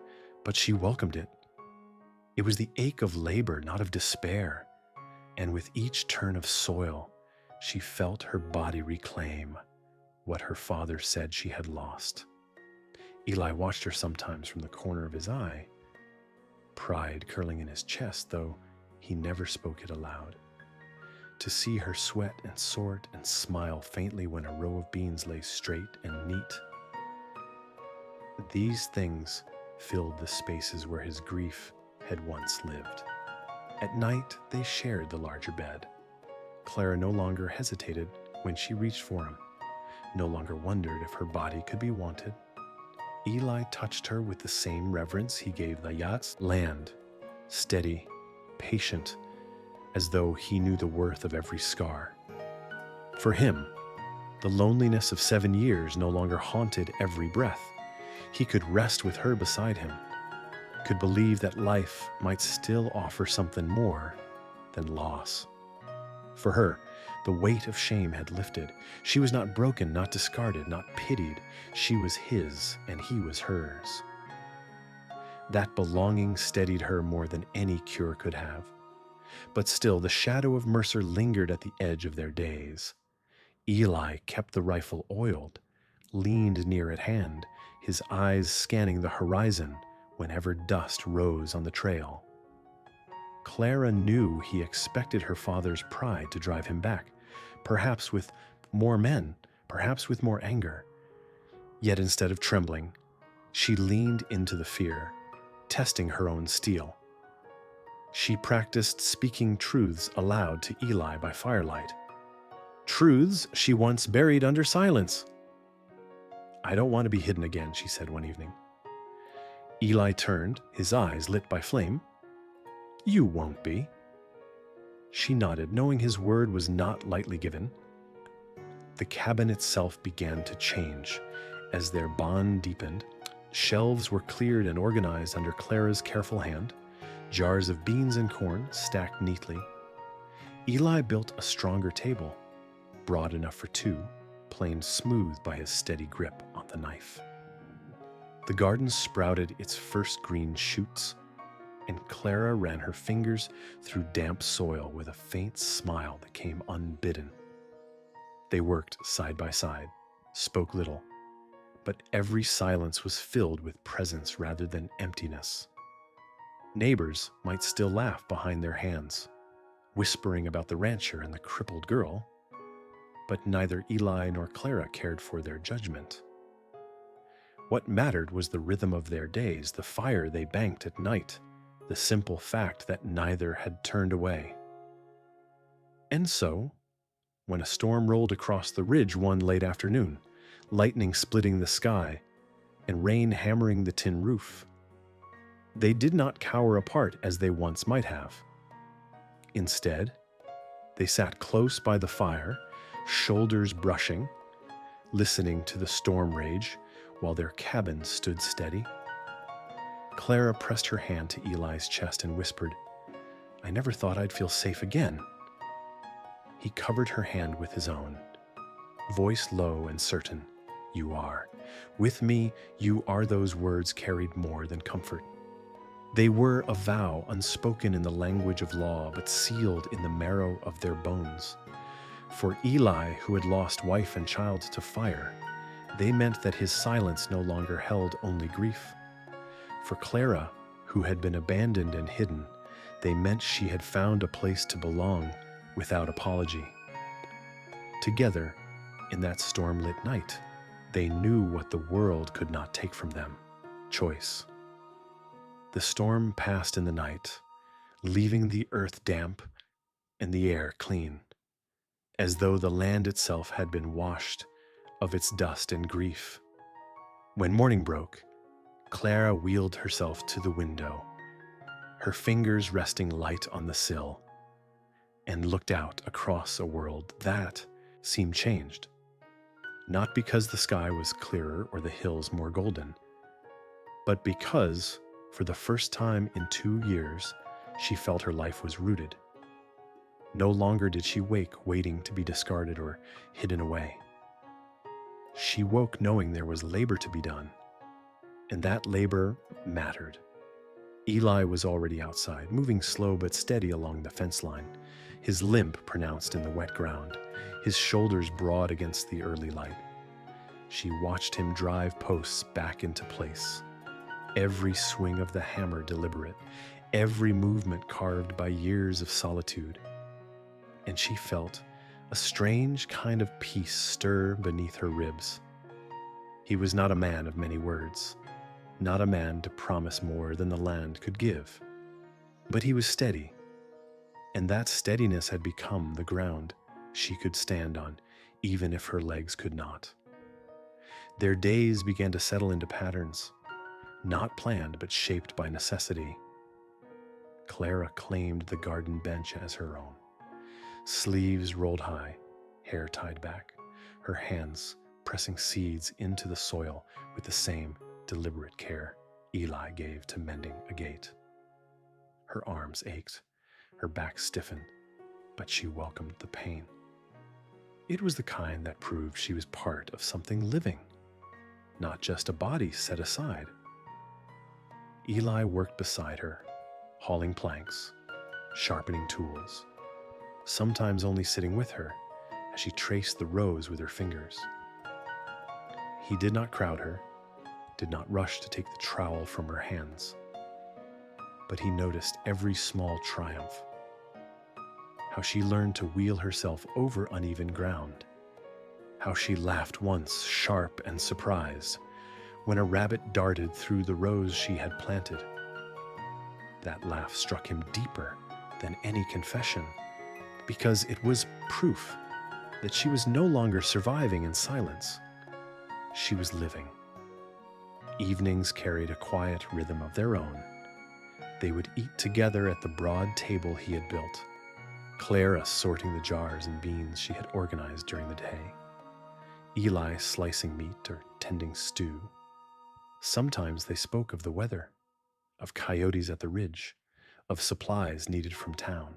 but she welcomed it. It was the ache of labor, not of despair, and with each turn of soil, she felt her body reclaim what her father said she had lost. Eli watched her sometimes from the corner of his eye, pride curling in his chest, though he never spoke it aloud. To see her sweat and sort and smile faintly when a row of beans lay straight and neat. These things filled the spaces where his grief had once lived. At night, they shared the larger bed. Clara no longer hesitated when she reached for him, no longer wondered if her body could be wanted. Eli touched her with the same reverence he gave the yacht's land, steady, patient, as though he knew the worth of every scar. For him, the loneliness of 7 years no longer haunted every breath. He could rest with her beside him, could believe that life might still offer something more than loss. For her, the weight of shame had lifted. She was not broken, not discarded, not pitied. She was his, and he was hers. That belonging steadied her more than any cure could have. But still, the shadow of Mercer lingered at the edge of their days. Eli kept the rifle oiled, leaned near at hand, his eyes scanning the horizon whenever dust rose on the trail. Clara knew he expected her father's pride to drive him back, perhaps with more men, perhaps with more anger. Yet instead of trembling, she leaned into the fear, testing her own steel. She practiced speaking truths aloud to Eli by firelight. Truths she once buried under silence. "I don't want to be hidden again," she said one evening. Eli turned, his eyes lit by flame. "You won't be." She nodded, knowing his word was not lightly given. The cabin itself began to change. As their bond deepened, shelves were cleared and organized under Clara's careful hand, jars of beans and corn stacked neatly. Eli built a stronger table, broad enough for two, planed smooth by his steady grip on the knife. The garden sprouted its first green shoots, and Clara ran her fingers through damp soil with a faint smile that came unbidden. They worked side by side, spoke little, but every silence was filled with presence rather than emptiness. Neighbors might still laugh behind their hands, whispering about the rancher and the crippled girl, but neither Eli nor Clara cared for their judgment. What mattered was the rhythm of their days, the fire they banked at night, the simple fact that neither had turned away. And so, when a storm rolled across the ridge one late afternoon, lightning splitting the sky and rain hammering the tin roof, they did not cower apart as they once might have. Instead, they sat close by the fire, shoulders brushing, listening to the storm rage while their cabin stood steady. Clara pressed her hand to Eli's chest and whispered, "I never thought I'd feel safe again." He covered her hand with his own, voice low and certain. "You are. With me, you are." Those words carried more than comfort. They were a vow unspoken in the language of law, but sealed in the marrow of their bones. For Eli, who had lost wife and child to fire, they meant that his silence no longer held only grief. For Clara, who had been abandoned and hidden, they meant she had found a place to belong without apology. Together, in that storm-lit night, they knew what the world could not take from them: choice. The storm passed in the night, leaving the earth damp and the air clean. as though the land itself had been washed of its dust and grief. When morning broke, Clara wheeled herself to the window, her fingers resting light on the sill, and looked out across a world that seemed changed. Not because the sky was clearer or the hills more golden, but because, for the first time in 2 years, she felt her life was rooted. No longer did she wake waiting to be discarded or hidden away. She woke knowing there was labor to be done, and that labor mattered. Eli was already outside, moving slow but steady along the fence line, his limp pronounced in the wet ground, his shoulders broad against the early light. She watched him drive posts back into place, every swing of the hammer deliberate, every movement carved by years of solitude. And she felt a strange kind of peace stir beneath her ribs. He was not a man of many words, not a man to promise more than the land could give. But he was steady, and that steadiness had become the ground she could stand on, even if her legs could not. Their days began to settle into patterns, not planned but shaped by necessity. Clara claimed the garden bench as her own. Sleeves rolled high, hair tied back, her hands pressing seeds into the soil with the same deliberate care Eli gave to mending a gate. Her arms ached, her back stiffened, but she welcomed the pain. It was the kind that proved she was part of something living, not just a body set aside. Eli worked beside her, hauling planks, sharpening tools, sometimes only sitting with her as she traced the rows with her fingers. He did not crowd her, did not rush to take the trowel from her hands, but he noticed every small triumph, how she learned to wheel herself over uneven ground, how she laughed once, sharp and surprised, when a rabbit darted through the rows she had planted. That laugh struck him deeper than any confession, because it was proof that she was no longer surviving in silence. She was living. Evenings carried a quiet rhythm of their own. They would eat together at the broad table he had built, Clara sorting the jars and beans she had organized during the day, Eli slicing meat or tending stew. Sometimes they spoke of the weather, of coyotes at the ridge, of supplies needed from town.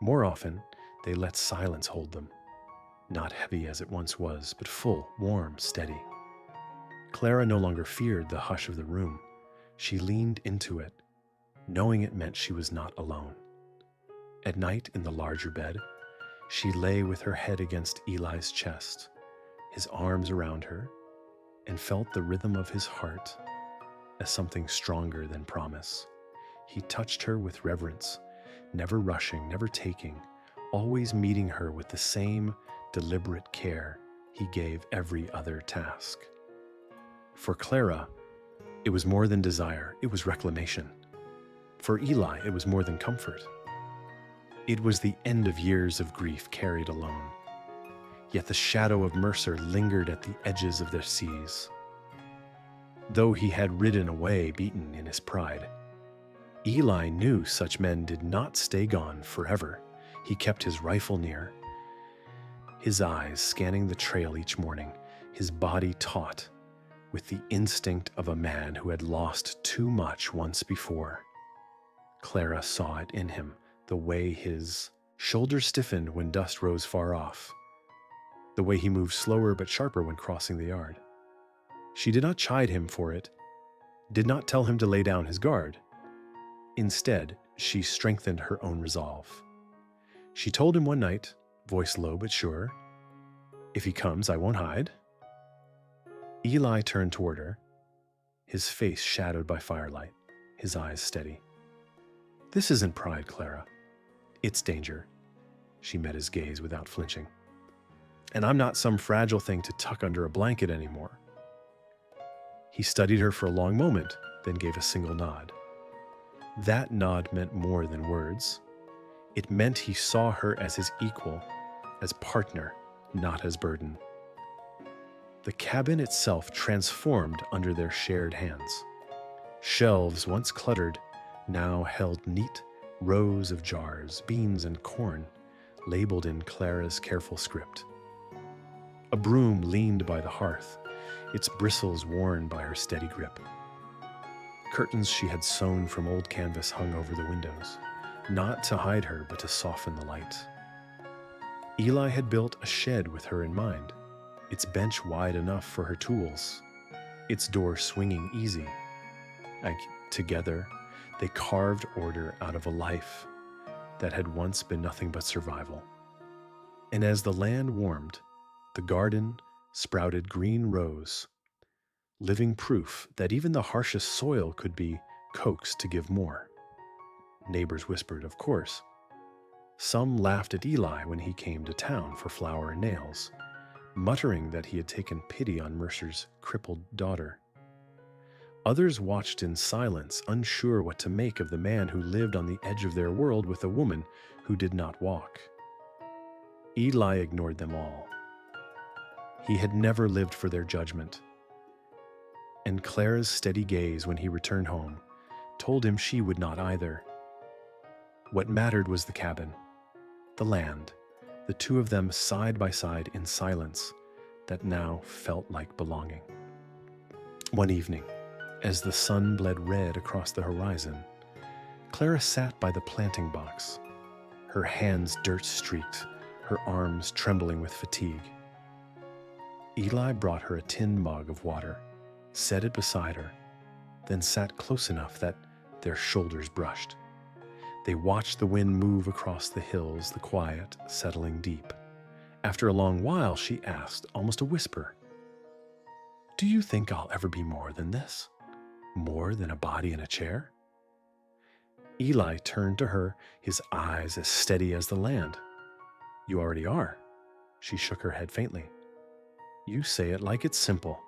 More often, they let silence hold them, not heavy as it once was, but full, warm, steady. Clara no longer feared the hush of the room. She leaned into it, knowing it meant she was not alone. At night, in the larger bed, she lay with her head against Eli's chest, his arms around her, and felt the rhythm of his heart as something stronger than promise. He touched her with reverence, never rushing, never taking, always meeting her with the same deliberate care he gave every other task. For Clara, it was more than desire, it was reclamation. For Eli, it was more than comfort. It was the end of years of grief carried alone. Yet the shadow of Mercer lingered at the edges of their seas. Though he had ridden away beaten in his pride, Eli knew such men did not stay gone forever. He kept his rifle near, his eyes scanning the trail each morning, his body taut with the instinct of a man who had lost too much once before. Clara saw it in him, the way his shoulders stiffened when dust rose far off, the way he moved slower but sharper when crossing the yard. She did not chide him for it, did not tell him to lay down his guard. Instead, she strengthened her own resolve. She told him one night, voice low but sure, "If he comes, I won't hide." Eli turned toward her, his face shadowed by firelight, his eyes steady. "This isn't pride, Clara. It's danger." She met his gaze without flinching. "And I'm not some fragile thing to tuck under a blanket anymore." He studied her for a long moment, then gave a single nod. That nod meant more than words. It meant he saw her as his equal, as partner, not as burden. The cabin itself transformed under their shared hands. Shelves once cluttered now held neat rows of jars, beans, and corn, labeled in Clara's careful script. A broom leaned by the hearth, its bristles worn by her steady grip. Curtains she had sewn from old canvas hung over the windows, not to hide her, but to soften the light. Eli had built a shed with her in mind, its bench wide enough for her tools, its door swinging easy. Together, they carved order out of a life that had once been nothing but survival. And as the land warmed, the garden sprouted green rose, living proof that even the harshest soil could be coaxed to give more. Neighbors whispered, of course. Some laughed at Eli when he came to town for flour and nails, muttering that he had taken pity on Mercer's crippled daughter. Others watched in silence, unsure what to make of the man who lived on the edge of their world with a woman who did not walk. Eli ignored them all. He had never lived for their judgment. And Clara's steady gaze when he returned home told him she would not either. What mattered was the cabin, the land, the two of them side by side in silence that now felt like belonging. One evening, as the sun bled red across the horizon, Clara sat by the planting box, her hands dirt-streaked, her arms trembling with fatigue. Eli brought her a tin mug of water, set it beside her, then sat close enough that their shoulders brushed. They watched the wind move across the hills, the quiet settling deep. After a long while, she asked, almost a whisper, "Do you think I'll ever be more than this? More than a body in a chair?" Eli turned to her, his eyes as steady as the land. "You already are." She shook her head faintly. "You say it like it's simple."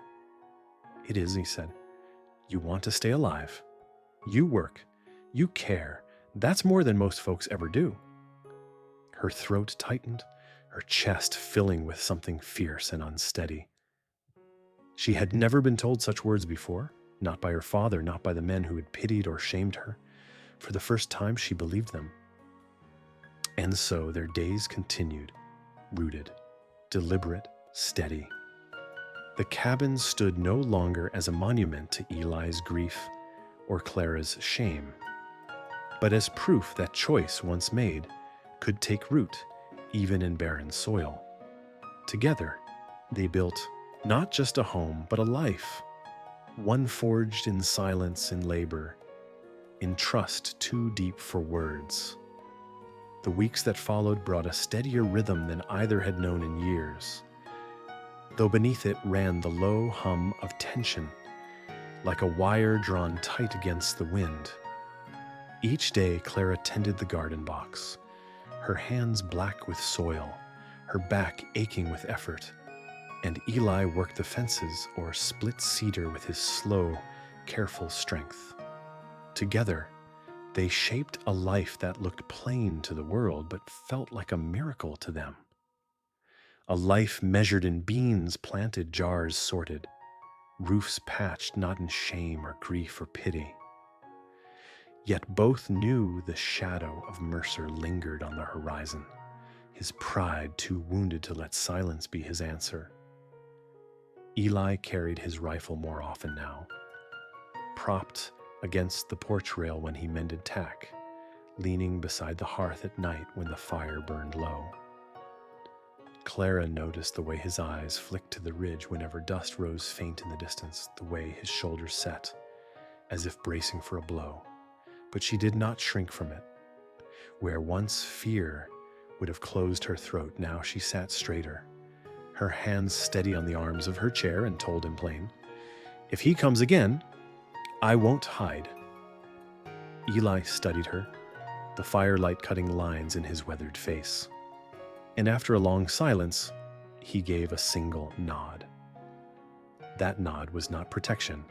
"It is," he said. "You want to stay alive. You work. You care. That's more than most folks ever do." Her throat tightened, her chest filling with something fierce and unsteady. She had never been told such words before, not by her father, not by the men who had pitied or shamed her. For the first time, she believed them. And so their days continued, rooted, deliberate, steady. The cabin stood no longer as a monument to Eli's grief or Clara's shame, but as proof that choice once made could take root even in barren soil. Together, they built not just a home, but a life, one forged in silence and labor, in trust too deep for words. The weeks that followed brought a steadier rhythm than either had known in years, though beneath it ran the low hum of tension, like a wire drawn tight against the wind. Each day, Clara tended the garden box, her hands black with soil, her back aching with effort, and Eli worked the fences or split cedar with his slow, careful strength. Together, they shaped a life that looked plain to the world but felt like a miracle to them. A life measured in beans planted, jars sorted, roofs patched not in shame or grief or pity. Yet both knew the shadow of Mercer lingered on the horizon, his pride too wounded to let silence be his answer. Eli carried his rifle more often now, propped against the porch rail when he mended tack, leaning beside the hearth at night when the fire burned low. Clara noticed the way his eyes flicked to the ridge whenever dust rose faint in the distance, the way his shoulders set, as if bracing for a blow. But she did not shrink from it. Where once fear would have closed her throat, now she sat straighter, her hands steady on the arms of her chair, and told him plain, "If he comes again, I won't hide." Eli studied her, the firelight cutting lines in his weathered face. And after a long silence, he gave a single nod. That nod was not protection.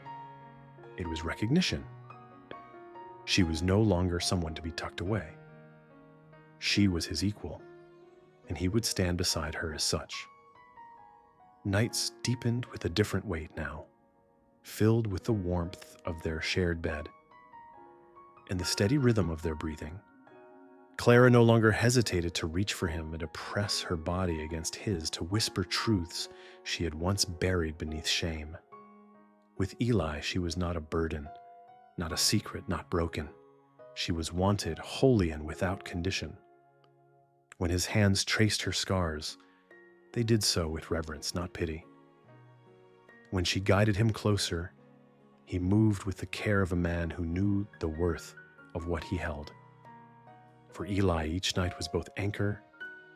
It was recognition. She was no longer someone to be tucked away. She was his equal, and he would stand beside her as such. Nights deepened with a different weight now, filled with the warmth of their shared bed and the steady rhythm of their breathing. Clara no longer hesitated to reach for him and to press her body against his to whisper truths she had once buried beneath shame. With Eli, she was not a burden, not a secret, not broken. She was wanted wholly and without condition. When his hands traced her scars, they did so with reverence, not pity. When she guided him closer, he moved with the care of a man who knew the worth of what he held. For Eli, each night was both anchor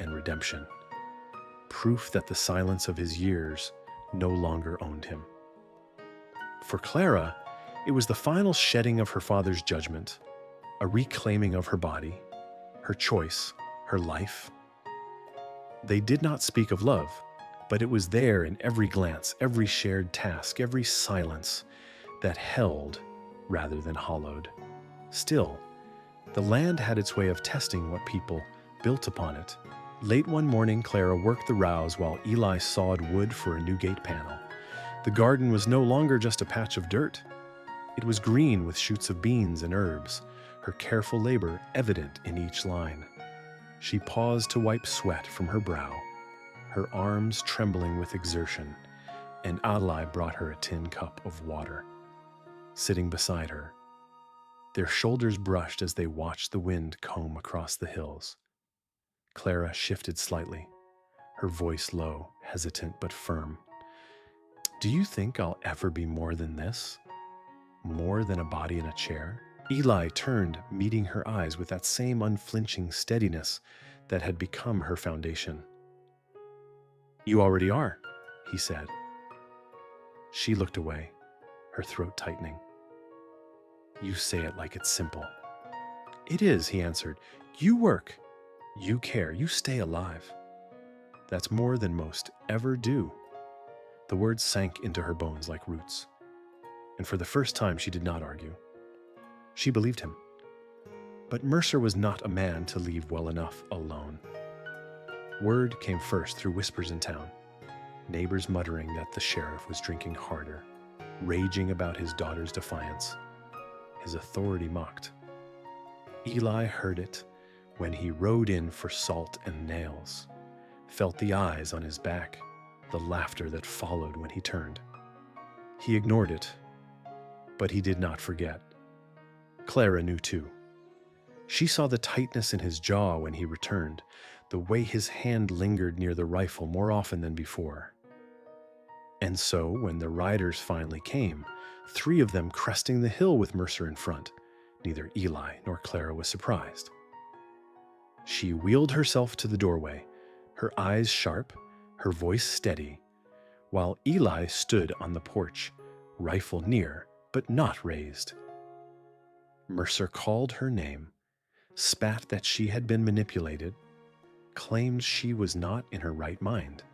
and redemption, proof that the silence of his years no longer owned him. For Clara, it was the final shedding of her father's judgment, a reclaiming of her body, her choice, her life. They did not speak of love, but it was there in every glance, every shared task, every silence that held rather than hollowed. Still, the land had its way of testing what people built upon it. Late one morning, Clara worked the rows while Eli sawed wood for a new gate panel. The garden was no longer just a patch of dirt. It was green with shoots of beans and herbs, her careful labor evident in each line. She paused to wipe sweat from her brow, her arms trembling with exertion, and Eli brought her a tin cup of water. Sitting beside her, their shoulders brushed as they watched the wind comb across the hills. Clara shifted slightly, her voice low, hesitant but firm. "Do you think I'll ever be more than this? More than a body in a chair?" Eli turned, meeting her eyes with that same unflinching steadiness that had become her foundation. "You already are," he said. She looked away, her throat tightening. "You say it like it's simple." "It is," he answered. "You work, you care, you stay alive. That's more than most ever do." The words sank into her bones like roots, and for the first time she did not argue. She believed him. But Mercer was not a man to leave well enough alone. Word came first through whispers in town, neighbors muttering that the sheriff was drinking harder, raging about his daughter's defiance, his authority mocked. Eli heard it when he rode in for salt and nails, felt the eyes on his back, the laughter that followed when he turned. He ignored it, but he did not forget. Clara knew too. She saw the tightness in his jaw when he returned, the way his hand lingered near the rifle more often than before. And so, when the riders finally came, 3 of them cresting the hill with Mercer in front, neither Eli nor Clara was surprised. She wheeled herself to the doorway, her eyes sharp, her voice steady, while Eli stood on the porch, rifle near, but not raised. Mercer called her name, spat that she had been manipulated, claimed she was not in her right mind.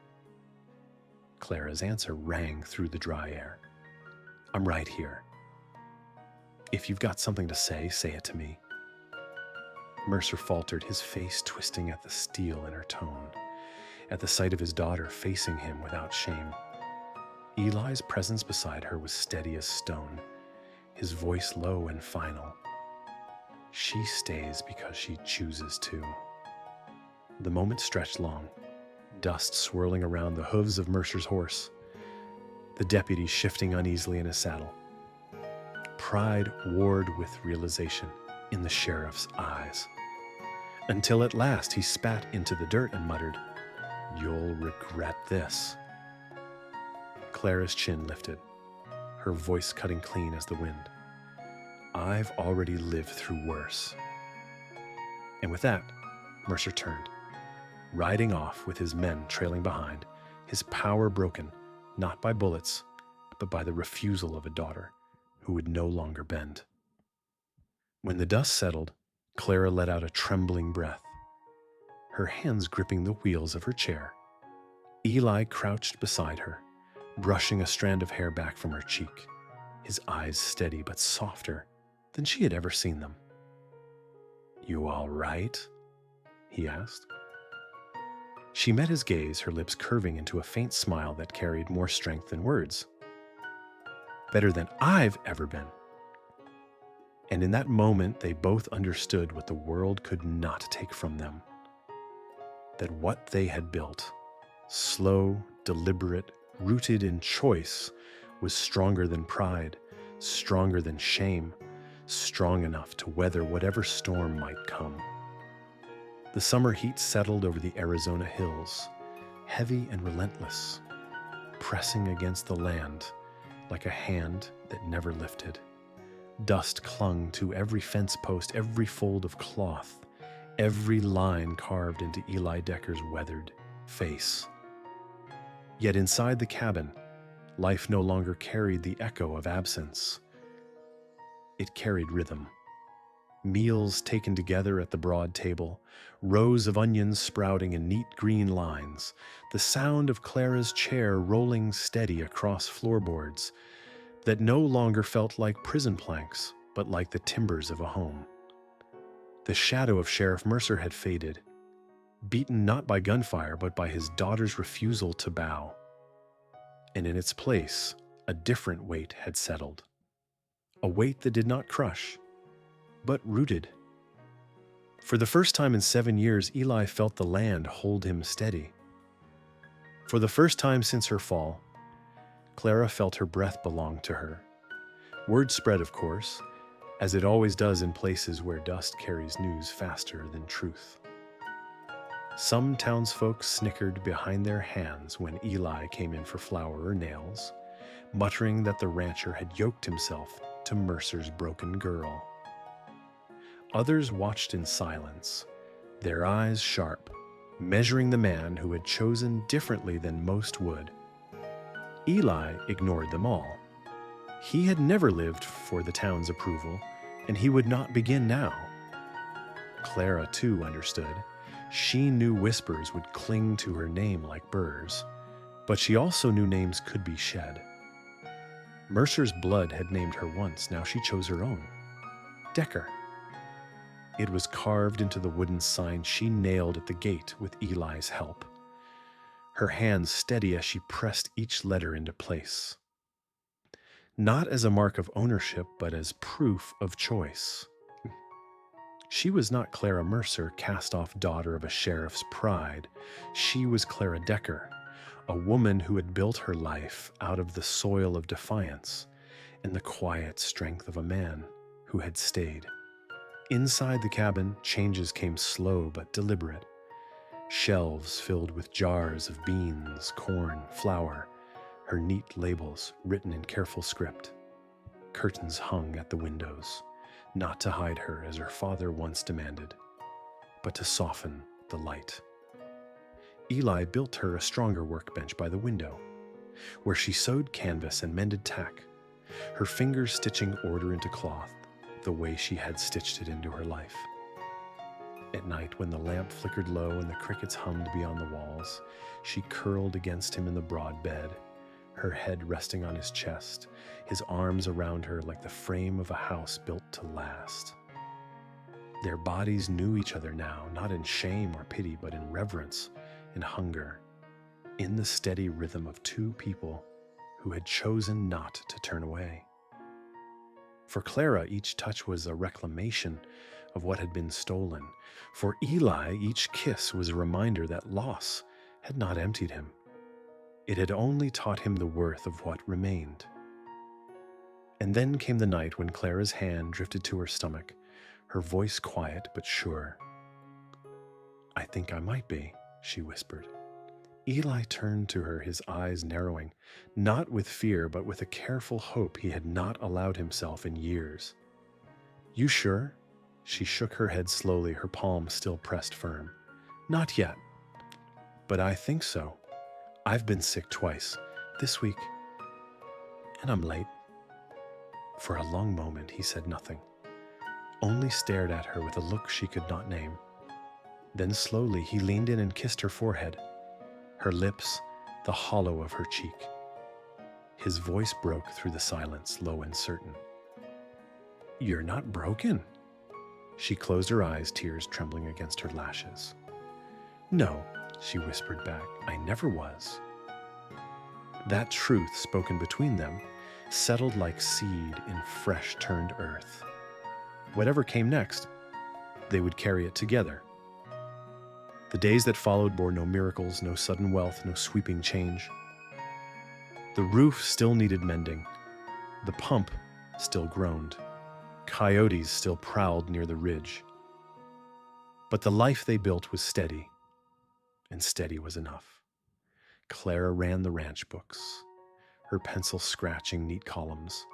Clara's answer rang through the dry air. "I'm right here. If you've got something to say, say it to me." Mercer faltered, his face twisting at the steel in her tone, at the sight of his daughter facing him without shame. Eli's presence beside her was steady as stone, his voice low and final. "She stays because she chooses to." The moment stretched long, dust swirling around the hooves of Mercer's horse, the deputy shifting uneasily in his saddle. Pride warred with realization in the sheriff's eyes, until at last he spat into the dirt and muttered, "You'll regret this." Clara's chin lifted, her voice cutting clean as the wind. "I've already lived through worse." And with that, Mercer turned, riding off with his men trailing behind, his power broken, not by bullets, but by the refusal of a daughter who would no longer bend. When the dust settled, Clara let out a trembling breath, her hands gripping the wheels of her chair. Eli crouched beside her, brushing a strand of hair back from her cheek, his eyes steady but softer than she had ever seen them. "You all right?" he asked. She met his gaze, her lips curving into a faint smile that carried more strength than words. Better than I've ever been. And in that moment, they both understood what the world could not take from them. That what they had built, slow, deliberate, rooted in choice, was stronger than pride, stronger than shame, strong enough to weather whatever storm might come. The summer heat settled over the Arizona hills, heavy and relentless, pressing against the land like a hand that never lifted. Dust clung to every fence post, every fold of cloth, every line carved into Eli Decker's weathered face. Yet inside the cabin, life no longer carried the echo of absence. It carried rhythm. Meals taken together at the broad table, rows of onions sprouting in neat green lines, the sound of Clara's chair rolling steady across floorboards that no longer felt like prison planks, but like the timbers of a home. The shadow of Sheriff Mercer had faded, beaten not by gunfire, but by his daughter's refusal to bow. And in its place, a different weight had settled. A weight that did not crush, but rooted. For the first time in 7 years, Eli felt the land hold him steady. For the first time since her fall, Clara felt her breath belonged to her. Word spread, of course, as it always does in places where dust carries news faster than truth. Some townsfolk snickered behind their hands when Eli came in for flour or nails, muttering that the rancher had yoked himself to Mercer's broken girl. Others watched in silence, their eyes sharp, measuring the man who had chosen differently than most would. Eli ignored them all. He had never lived for the town's approval, and he would not begin now. Clara, too, understood. She knew whispers would cling to her name like burrs, but she also knew names could be shed. Mercer's blood had named her once, now she chose her own. Decker. It was carved into the wooden sign she nailed at the gate with Eli's help, her hands steady as she pressed each letter into place. Not as a mark of ownership, but as proof of choice. She was not Clara Mercer, cast-off daughter of a sheriff's pride. She was Clara Decker, a woman who had built her life out of the soil of defiance and the quiet strength of a man who had stayed. Inside the cabin, changes came slow but deliberate. Shelves filled with jars of beans, corn, flour, her neat labels written in careful script. Curtains hung at the windows, not to hide her as her father once demanded, but to soften the light. Eli built her a stronger workbench by the window, where she sewed canvas and mended tack, her fingers stitching order into cloth the way she had stitched it into her life. At night, when the lamp flickered low and the crickets hummed beyond the walls, she curled against him in the broad bed, her head resting on his chest, his arms around her like the frame of a house built to last. Their bodies knew each other now, not in shame or pity, but in reverence and hunger, in the steady rhythm of two people who had chosen not to turn away. For Clara, each touch was a reclamation of what had been stolen. For Eli, each kiss was a reminder that loss had not emptied him. It had only taught him the worth of what remained. And then came the night when Clara's hand drifted to her stomach, her voice quiet but sure. "I think I might be," she whispered. Eli turned to her, his eyes narrowing, not with fear, but with a careful hope he had not allowed himself in years. "You sure?" She shook her head slowly, her palm still pressed firm. "Not yet, but I think so. I've been sick twice, this week, and I'm late." For a long moment he said nothing, only stared at her with a look she could not name. Then slowly he leaned in and kissed her forehead, her lips, the hollow of her cheek. His voice broke through the silence, low and certain. "You're not broken." She closed her eyes, tears trembling against her lashes. "No, she whispered back. I never was. That truth spoken between them settled like seed in fresh turned earth. Whatever came next, they would carry it together. The days that followed bore no miracles, no sudden wealth, no sweeping change. The roof still needed mending. The pump still groaned. Coyotes still prowled near the ridge. But the life they built was steady, and steady was enough. Clara ran the ranch books, her pencil scratching neat columns,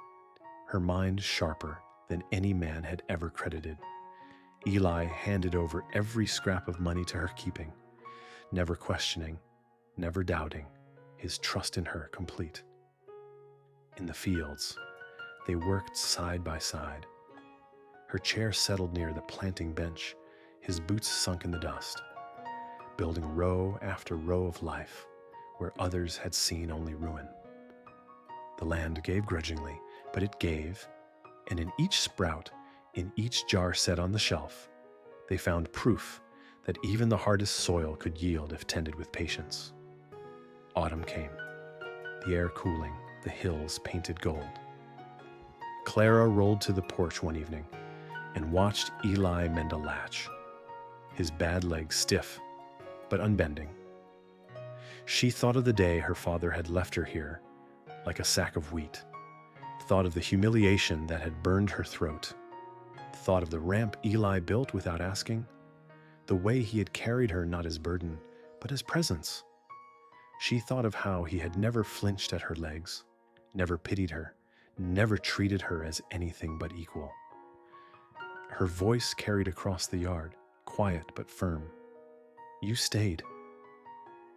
her mind sharper than any man had ever credited. Eli handed over every scrap of money to her keeping, never questioning, never doubting, his trust in her complete. In the fields, they worked side by side. Her chair settled near the planting bench, his boots sunk in the dust, building row after row of life where others had seen only ruin. The land gave grudgingly, but it gave, and in each sprout, in each jar set on the shelf, they found proof that even the hardest soil could yield if tended with patience. Autumn came, the air cooling, the hills painted gold. Clara rolled to the porch one evening and watched Eli mend a latch, his bad leg stiff but unbending. She thought of the day her father had left her here like a sack of wheat, thought of the humiliation that had burned her throat, thought of the ramp Eli built without asking, the way he had carried her not as burden, but as presence. She thought of how he had never flinched at her legs, never pitied her, never treated her as anything but equal. Her voice carried across the yard, quiet but firm. You stayed.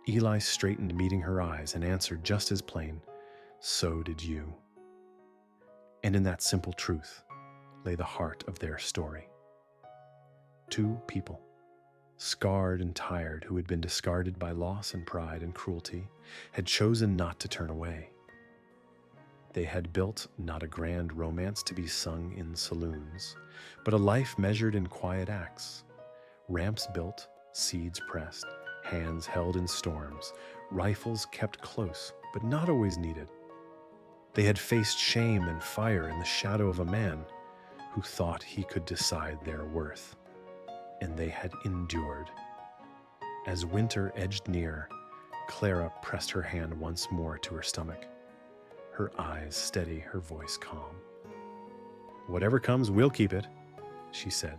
Eli straightened, meeting her eyes, and answered just as plain, so did you. And in that simple truth lay the heart of their story. Two people, scarred and tired, who had been discarded by loss and pride and cruelty, had chosen not to turn away. They had built not a grand romance to be sung in saloons, but a life measured in quiet acts. Ramps built, seeds pressed, hands held in storms, rifles kept close, but not always needed. They had faced shame and fire in the shadow of a man who thought he could decide their worth, and they had endured. As winter edged near, Clara pressed her hand once more to her stomach, her eyes steady, her voice calm. Whatever comes, we'll keep it, she said.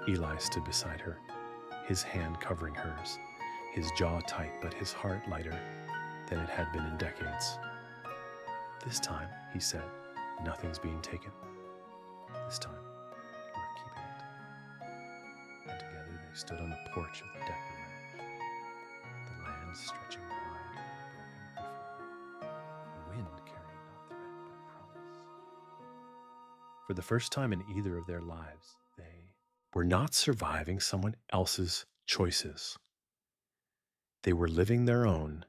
Eli stood beside her, his hand covering hers, his jaw tight but his heart lighter than it had been in decades. This time, he said, nothing's being taken. This time, we're keeping it. And together they stood on the porch of the Decker ranch, the land stretching wide and broken before them, the wind carrying not threat but promise. For the first time in either of their lives, they were not surviving someone else's choices. They were living their own,